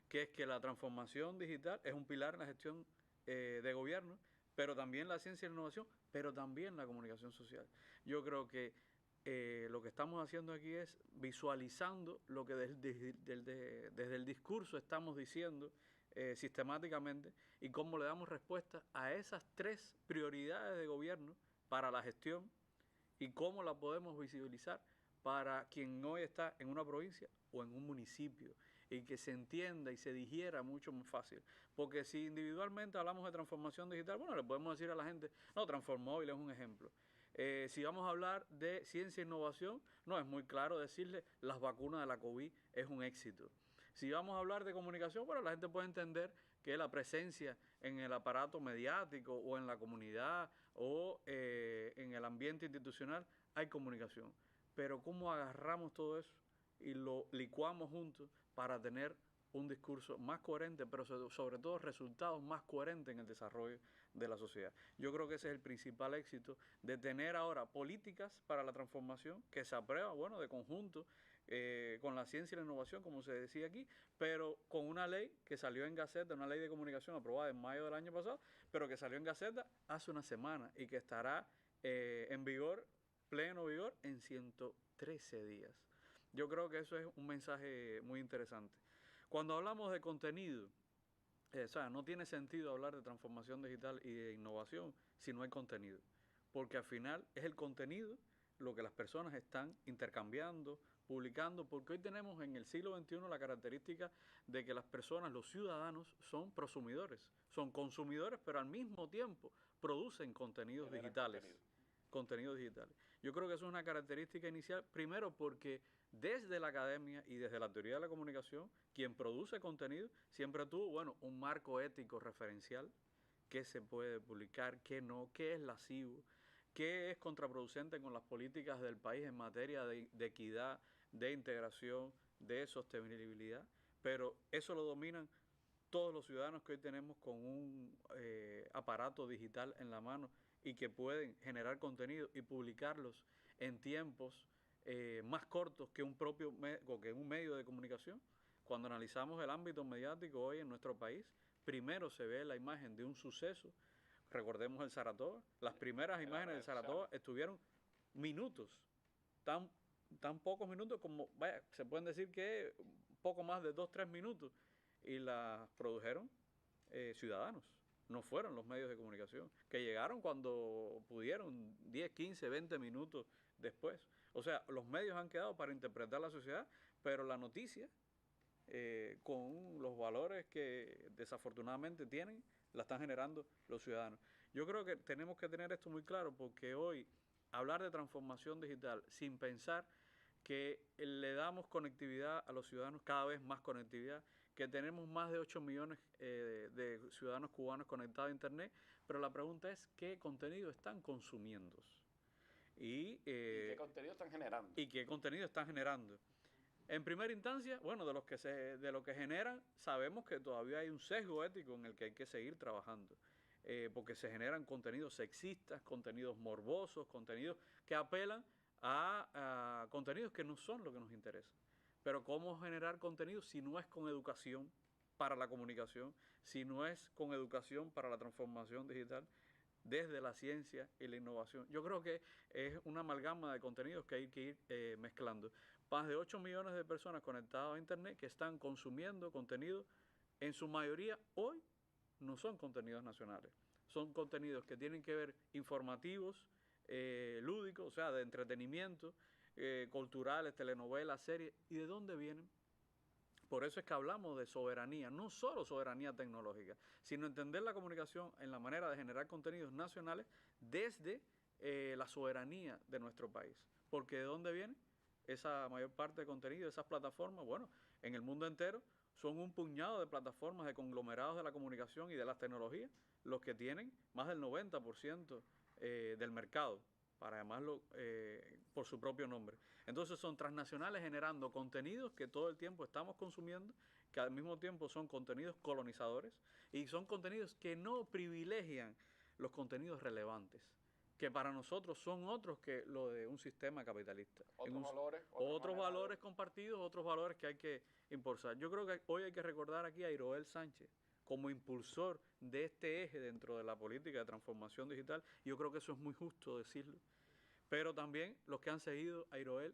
que es que la transformación digital es un pilar en la gestión de gobierno, pero también la ciencia y la innovación, pero también la comunicación social. Yo creo que lo que estamos haciendo aquí es visualizando lo que desde el discurso estamos diciendo sistemáticamente y cómo le damos respuesta a esas 3 prioridades de gobierno para la gestión y cómo la podemos visibilizar para quien hoy está en una provincia o en un municipio. y que se entienda y se digiera mucho más fácil. Porque si individualmente hablamos de transformación digital, bueno, le podemos decir a la gente, no, Transformóvil es un ejemplo. Si vamos a hablar de ciencia e innovación, no, es muy claro decirle, las vacunas de la COVID es un éxito. Si vamos a hablar de comunicación, bueno, la gente puede entender que la presencia en el aparato mediático o en la comunidad o en el ambiente institucional hay comunicación. Pero ¿cómo agarramos todo eso y lo licuamos juntos para tener un discurso más coherente, pero sobre todo resultados más coherentes en el desarrollo de la sociedad? Yo creo que ese es el principal éxito de tener ahora políticas para la transformación que se aprueban, bueno, de conjunto, con la ciencia y la innovación, como se decía aquí, pero con una ley que salió en Gaceta, una ley de comunicación aprobada en mayo del año pasado, pero que salió en Gaceta hace una semana y que estará en vigor, pleno vigor, en 113 días. Yo creo que eso es un mensaje muy interesante. Cuando hablamos de contenido, o sea, no tiene sentido hablar de transformación digital y de innovación si no hay contenido, porque al final es el contenido lo que las personas están intercambiando, publicando, porque hoy tenemos en el siglo XXI la característica de que las personas, los ciudadanos, son prosumidores, son consumidores, pero al mismo tiempo producen contenidos digitales. Contenidos digitales. Yo creo que eso es una característica inicial, primero porque desde la academia y desde la teoría de la comunicación, quien produce contenido siempre tuvo, bueno, un marco ético referencial, qué se puede publicar, qué no, qué es lascivo, qué es contraproducente con las políticas del país en materia de equidad, de integración, de sostenibilidad, pero eso lo dominan todos los ciudadanos que hoy tenemos con un aparato digital en la mano y que pueden generar contenido y publicarlos en tiempos más cortos que un medio de comunicación. Cuando analizamos el ámbito mediático hoy en nuestro país, primero se ve la imagen de un suceso. Recordemos el Saratoga. Las primeras imágenes del Saratoga estuvieron minutos, tan pocos minutos como, vaya, se pueden decir que poco más de 2-3 minutos, y las produjeron ciudadanos. No fueron los medios de comunicación, que llegaron cuando pudieron, 10, 15, 20 minutos después. O sea, los medios han quedado para interpretar la sociedad, pero la noticia, con los valores que desafortunadamente tienen, la están generando los ciudadanos. Yo creo que tenemos que tener esto muy claro, porque hoy hablar de transformación digital sin pensar que le damos conectividad a los ciudadanos, cada vez más conectividad, que tenemos más de 8 millones de ciudadanos cubanos conectados a Internet, pero la pregunta es ¿qué contenido están consumiendo? ¿Y qué contenido están generando? ¿Y qué contenido están generando? En primera instancia, bueno, de lo que generan, sabemos que todavía hay un sesgo ético en el que hay que seguir trabajando, porque se generan contenidos sexistas, contenidos morbosos, contenidos que apelan a contenidos que no son lo que nos interesa. Pero ¿cómo generar contenido si no es con educación para la comunicación, si no es con educación para la transformación digital desde la ciencia y la innovación? Yo creo que es una amalgama de contenidos que hay que ir mezclando. Más de 8 millones de personas conectadas a Internet que están consumiendo contenido, en su mayoría hoy no son contenidos nacionales, son contenidos que tienen que ver informativos, lúdicos, o sea, de entretenimiento, culturales, telenovelas, series. ¿Y de dónde vienen? Por eso es que hablamos de soberanía, no solo soberanía tecnológica, sino entender la comunicación en la manera de generar contenidos nacionales desde la soberanía de nuestro país. Porque ¿de dónde viene esa mayor parte de contenido, esas plataformas? Bueno, en el mundo entero son un puñado de plataformas, de conglomerados de la comunicación y de las tecnologías, los que tienen más del 90% del mercado, para llamarlo por su propio nombre. Entonces son transnacionales generando contenidos que todo el tiempo estamos consumiendo, que al mismo tiempo son contenidos colonizadores y son contenidos que no privilegian los contenidos relevantes, que para nosotros son otros que lo de un sistema capitalista. Otros valores compartidos, otros valores que hay que impulsar. Yo creo que hoy hay que recordar aquí a Iroel Sánchez como impulsor de este eje dentro de la política de transformación digital. Yo creo que eso es muy justo decirlo. Pero también los que han seguido a Iroel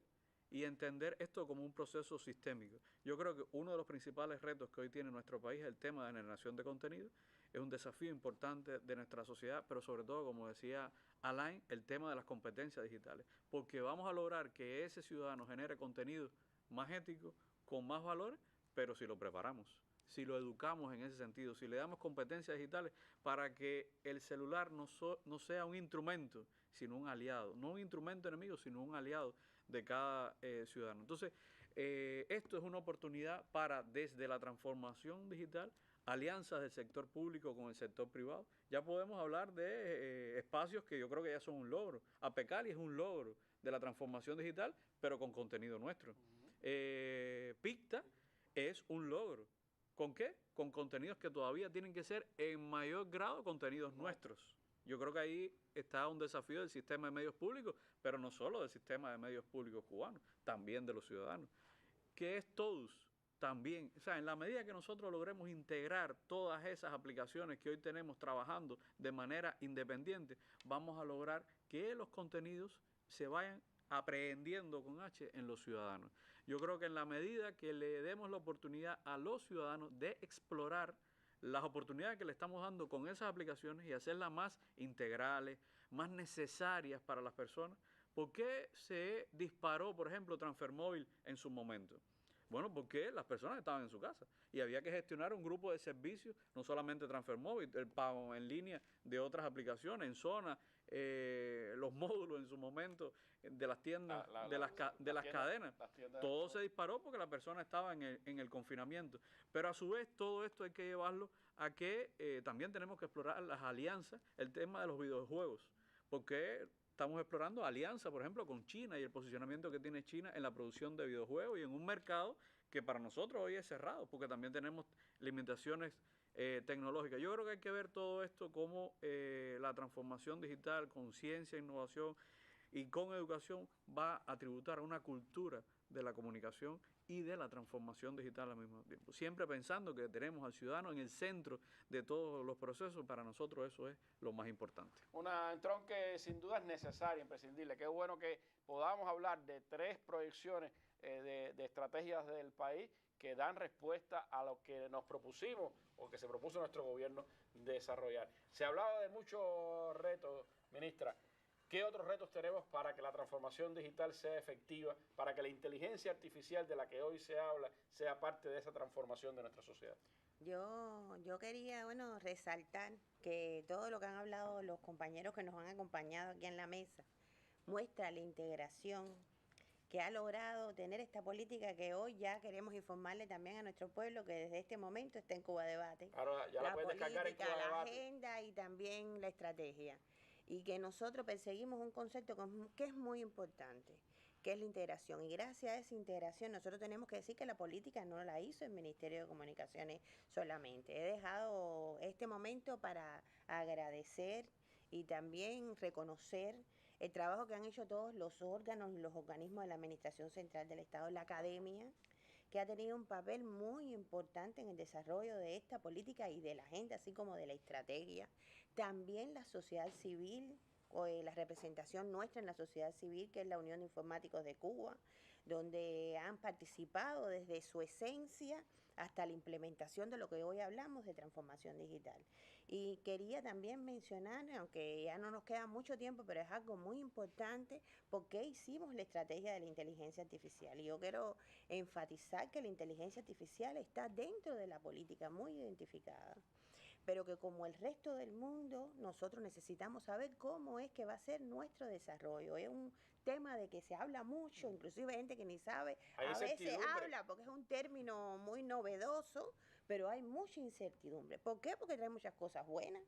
y entender esto como un proceso sistémico. Yo creo que uno de los principales retos que hoy tiene nuestro país es el tema de generación de contenido. Es un desafío importante de nuestra sociedad, pero sobre todo, como decía Alain, el tema de las competencias digitales. Porque vamos a lograr que ese ciudadano genere contenido más ético, con más valores, pero si lo preparamos, si lo educamos en ese sentido, si le damos competencias digitales para que el celular no sea un instrumento, sino un aliado, no un instrumento enemigo, sino un aliado de cada ciudadano. Entonces, esto es una oportunidad para, desde la transformación digital, alianzas del sector público con el sector privado. Ya podemos hablar de espacios que yo creo que ya son un logro. APECALI es un logro de la transformación digital, pero con contenido nuestro. PICTA es un logro. ¿Con qué? Con contenidos que todavía tienen que ser en mayor grado contenidos nuestros. Yo creo que ahí está un desafío del sistema de medios públicos, pero no solo del sistema de medios públicos cubanos, también de los ciudadanos, que es todos también. O sea, en la medida que nosotros logremos integrar todas esas aplicaciones que hoy tenemos trabajando de manera independiente, vamos a lograr que los contenidos se vayan aprehendiendo con H en los ciudadanos. Yo creo que en la medida que le demos la oportunidad a los ciudadanos de explorar las oportunidades que le estamos dando con esas aplicaciones y hacerlas más integrales, más necesarias para las personas. ¿Por qué se disparó, por ejemplo, Transfermóvil en su momento? Bueno, porque las personas estaban en su casa y había que gestionar un grupo de servicios, no solamente Transfermóvil, el pago en línea de otras aplicaciones, en zona, los módulos en su momento de las tiendas, de las cadenas. Todo se disparó porque la persona estaba en el confinamiento. Pero a su vez todo esto hay que llevarlo a que también tenemos que explorar las alianzas, el tema de los videojuegos, porque estamos explorando alianzas, por ejemplo, con China y el posicionamiento que tiene China en la producción de videojuegos y en un mercado que para nosotros hoy es cerrado, porque también tenemos limitaciones tecnológicas. Yo creo que hay que ver todo esto como la transformación digital con ciencia, innovación y con educación va a tributar a una cultura de la comunicación y de la transformación digital al mismo tiempo. Siempre pensando que tenemos al ciudadano en el centro de todos los procesos, para nosotros eso es lo más importante. Un entronque sin duda es necesario, imprescindible. Qué bueno que podamos hablar de 3 proyecciones de estrategias del país que dan respuesta a lo que nos propusimos o que se propuso nuestro gobierno desarrollar. Se ha hablado de muchos retos, ministra. ¿Qué otros retos tenemos para que la transformación digital sea efectiva, para que la inteligencia artificial de la que hoy se habla sea parte de esa transformación de nuestra sociedad? Yo quería, resaltar que todo lo que han hablado los compañeros que nos han acompañado aquí en la mesa muestra la integración que ha logrado tener esta política que hoy ya queremos informarle también a nuestro pueblo que desde este momento está en Cuba Debate. Ahora ya la pueden descargar en Cuba Debate. La agenda y también la estrategia. Y que nosotros perseguimos un concepto que es muy importante, que es la integración. Y gracias a esa integración nosotros tenemos que decir que la política no la hizo el Ministerio de Comunicaciones solamente. He dejado este momento para agradecer y también reconocer el trabajo que han hecho todos los órganos y los organismos de la Administración Central del Estado, la academia, que ha tenido un papel muy importante en el desarrollo de esta política y de la agenda, así como de la estrategia. También la sociedad civil, la representación nuestra en la sociedad civil, que es la Unión de Informáticos de Cuba, donde han participado desde su esencia hasta la implementación de lo que hoy hablamos de transformación digital. Y quería también mencionar, aunque ya no nos queda mucho tiempo, pero es algo muy importante, porque hicimos la estrategia de la inteligencia artificial. Y yo quiero enfatizar que la inteligencia artificial está dentro de la política, muy identificada, pero que como el resto del mundo, nosotros necesitamos saber cómo es que va a ser nuestro desarrollo. Es un tema de que se habla mucho, inclusive gente que ni sabe, a veces habla porque es un término muy novedoso, pero hay mucha incertidumbre. ¿Por qué? Porque trae muchas cosas buenas,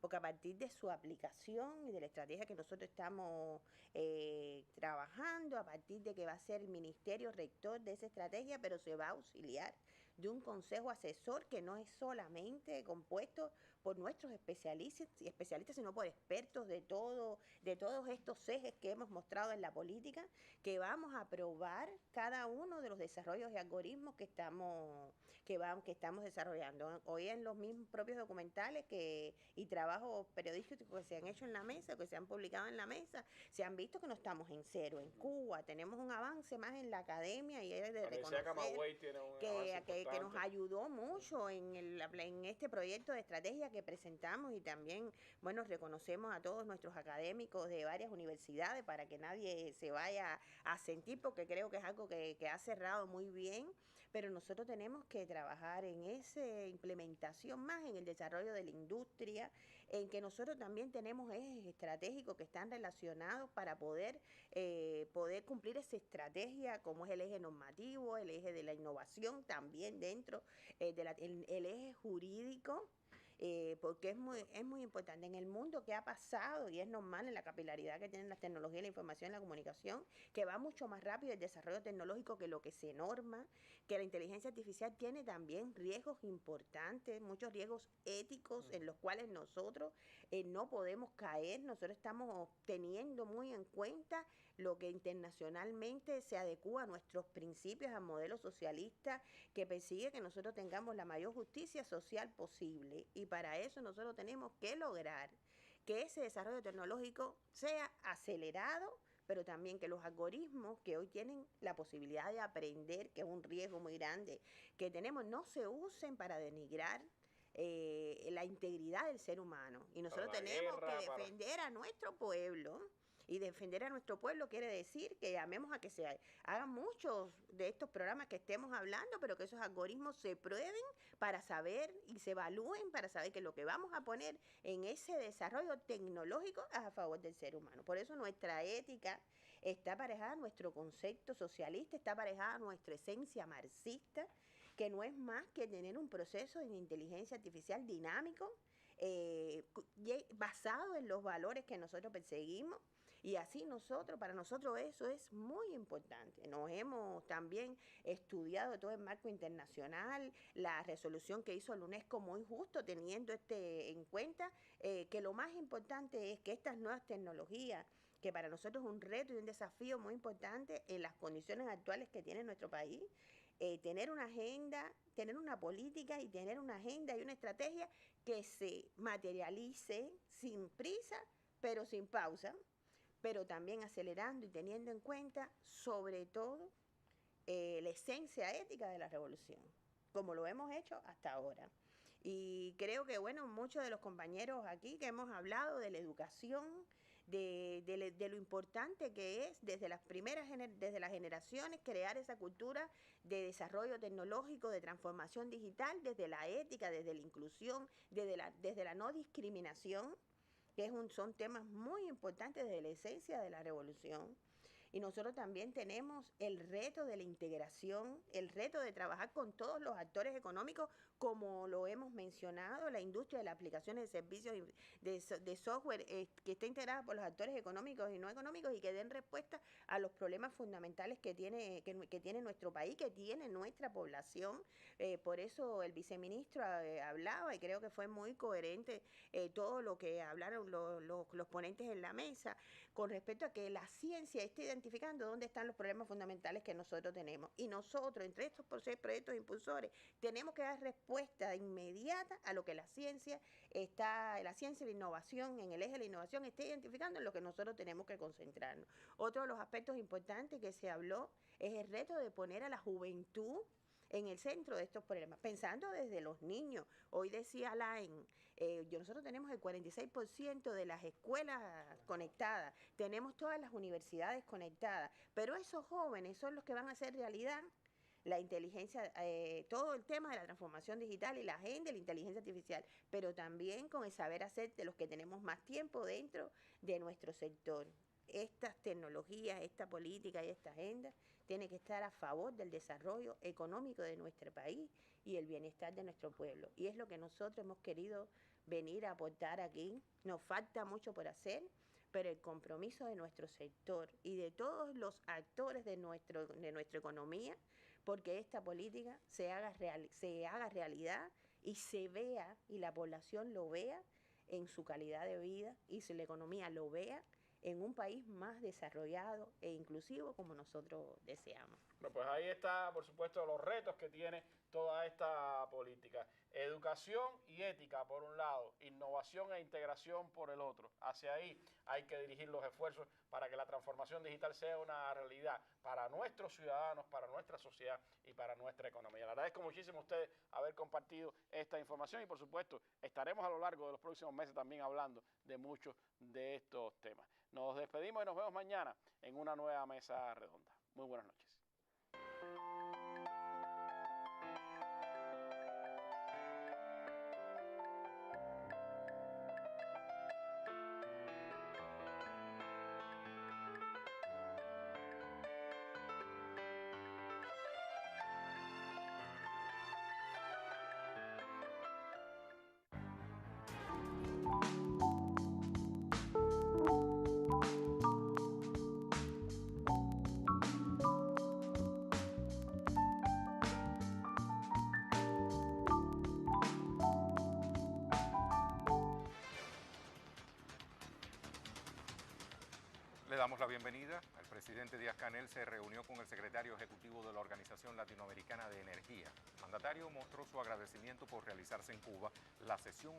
porque a partir de su aplicación y de la estrategia que nosotros estamos trabajando, a partir de que va a ser el ministerio rector de esa estrategia, pero se va a auxiliar de un consejo asesor que no es solamente compuesto por nuestros especialistas, sino por expertos de todos estos ejes que hemos mostrado en la política, que vamos a aprobar cada uno de los desarrollos y algoritmos que estamos desarrollando. Hoy en los mismos propios documentales y trabajos periodísticos que se han hecho en la mesa, que se han publicado en la mesa, se han visto que no estamos en cero. En Cuba tenemos un avance más en la academia y es de reconocer que nos ayudó mucho en este proyecto de estrategia que presentamos y también, bueno, reconocemos a todos nuestros académicos de varias universidades para que nadie se vaya a sentir, porque creo que es algo que ha cerrado muy bien, pero nosotros tenemos que trabajar en esa implementación más, en el desarrollo de la industria, en que nosotros también tenemos ejes estratégicos que están relacionados para poder cumplir esa estrategia, como es el eje normativo, el eje de la innovación, también dentro el eje jurídico, porque es muy importante en el mundo que ha pasado, y es normal en la capilaridad que tienen las tecnologías, la información y la comunicación, que va mucho más rápido el desarrollo tecnológico que lo que se norma, que la inteligencia artificial tiene también riesgos importantes, muchos riesgos éticos en los cuales nosotros no podemos caer. Nosotros estamos teniendo muy en cuenta lo que internacionalmente se adecúa a nuestros principios, al modelo socialista que persigue que nosotros tengamos la mayor justicia social posible, y para eso nosotros tenemos que lograr que ese desarrollo tecnológico sea acelerado, pero también que los algoritmos que hoy tienen la posibilidad de aprender, que es un riesgo muy grande que tenemos, no se usen para denigrar la integridad del ser humano. Y nosotros tenemos que defender a nuestro pueblo. Y defender a nuestro pueblo quiere decir que llamemos a que se hagan muchos de estos programas que estemos hablando, pero que esos algoritmos se prueben para saber y se evalúen para saber que lo que vamos a poner en ese desarrollo tecnológico es a favor del ser humano. Por eso nuestra ética está aparejada a nuestro concepto socialista, está aparejada a nuestra esencia marxista, que no es más que tener un proceso de inteligencia artificial dinámico, basado en los valores que nosotros perseguimos. Y así para nosotros eso es muy importante. Nos hemos también estudiado todo el marco internacional, la resolución que hizo la UNESCO muy justo, teniendo en cuenta que lo más importante es que estas nuevas tecnologías, que para nosotros es un reto y un desafío muy importante en las condiciones actuales que tiene nuestro país, tener una agenda, tener una política y tener una agenda y una estrategia que se materialice sin prisa, pero sin pausa, pero también acelerando y teniendo en cuenta, sobre todo, la esencia ética de la revolución, como lo hemos hecho hasta ahora. Y creo que, bueno, muchos de los compañeros aquí que hemos hablado de la educación, de lo importante que es desde las generaciones crear esa cultura de desarrollo tecnológico, de transformación digital, desde la ética, desde la inclusión, desde la no discriminación, que son temas muy importantes de la esencia de la revolución. Y nosotros también tenemos el reto de la integración, el reto de trabajar con todos los actores económicos, como lo hemos mencionado, la industria de las aplicaciones de servicios de software que está integrada por los actores económicos y no económicos, y que den respuesta a los problemas fundamentales que tiene nuestro país, que tiene nuestra población. Por eso el viceministro hablaba, y creo que fue muy coherente todo lo que hablaron los ponentes en la mesa, con respecto a que la ciencia está identificando dónde están los problemas fundamentales que nosotros tenemos. Y nosotros, entre estos proyectos impulsores, tenemos que dar respuesta inmediata a lo que la ciencia y la innovación, en el eje de la innovación, está identificando, en lo que nosotros tenemos que concentrarnos. Otro de los aspectos importantes que se habló es el reto de poner a la juventud en el centro de estos problemas, pensando desde los niños. Hoy decía Alain, nosotros tenemos el 46% de las escuelas conectadas, tenemos todas las universidades conectadas, pero esos jóvenes son los que van a hacer realidad la inteligencia, todo el tema de la transformación digital y la agenda de la inteligencia artificial, pero también con el saber hacer de los que tenemos más tiempo dentro de nuestro sector. Estas tecnologías, esta política y esta agenda tiene que estar a favor del desarrollo económico de nuestro país y el bienestar de nuestro pueblo. Y es lo que nosotros hemos querido venir a aportar aquí. Nos falta mucho por hacer, pero el compromiso de nuestro sector y de todos los actores de nuestra economía, porque esta política se haga realidad y se vea, y la población lo vea en su calidad de vida, y si la economía lo vea en un país más desarrollado e inclusivo como nosotros deseamos. Bueno, pues ahí está, por supuesto, los retos que tiene toda esta política. Educación y ética por un lado, innovación e integración por el otro. Hacia ahí hay que dirigir los esfuerzos para que la transformación digital sea una realidad para nuestros ciudadanos, para nuestra sociedad y para nuestra economía. Le agradezco muchísimo a ustedes haber compartido esta información y, por supuesto, estaremos a lo largo de los próximos meses también hablando de muchos de estos temas. Nos despedimos y nos vemos mañana en una nueva mesa redonda. Muy buenas noches. Le damos la bienvenida. El presidente Díaz-Canel se reunió con el secretario ejecutivo de la Organización Latinoamericana de Energía. El mandatario mostró su agradecimiento por realizarse en Cuba la sesión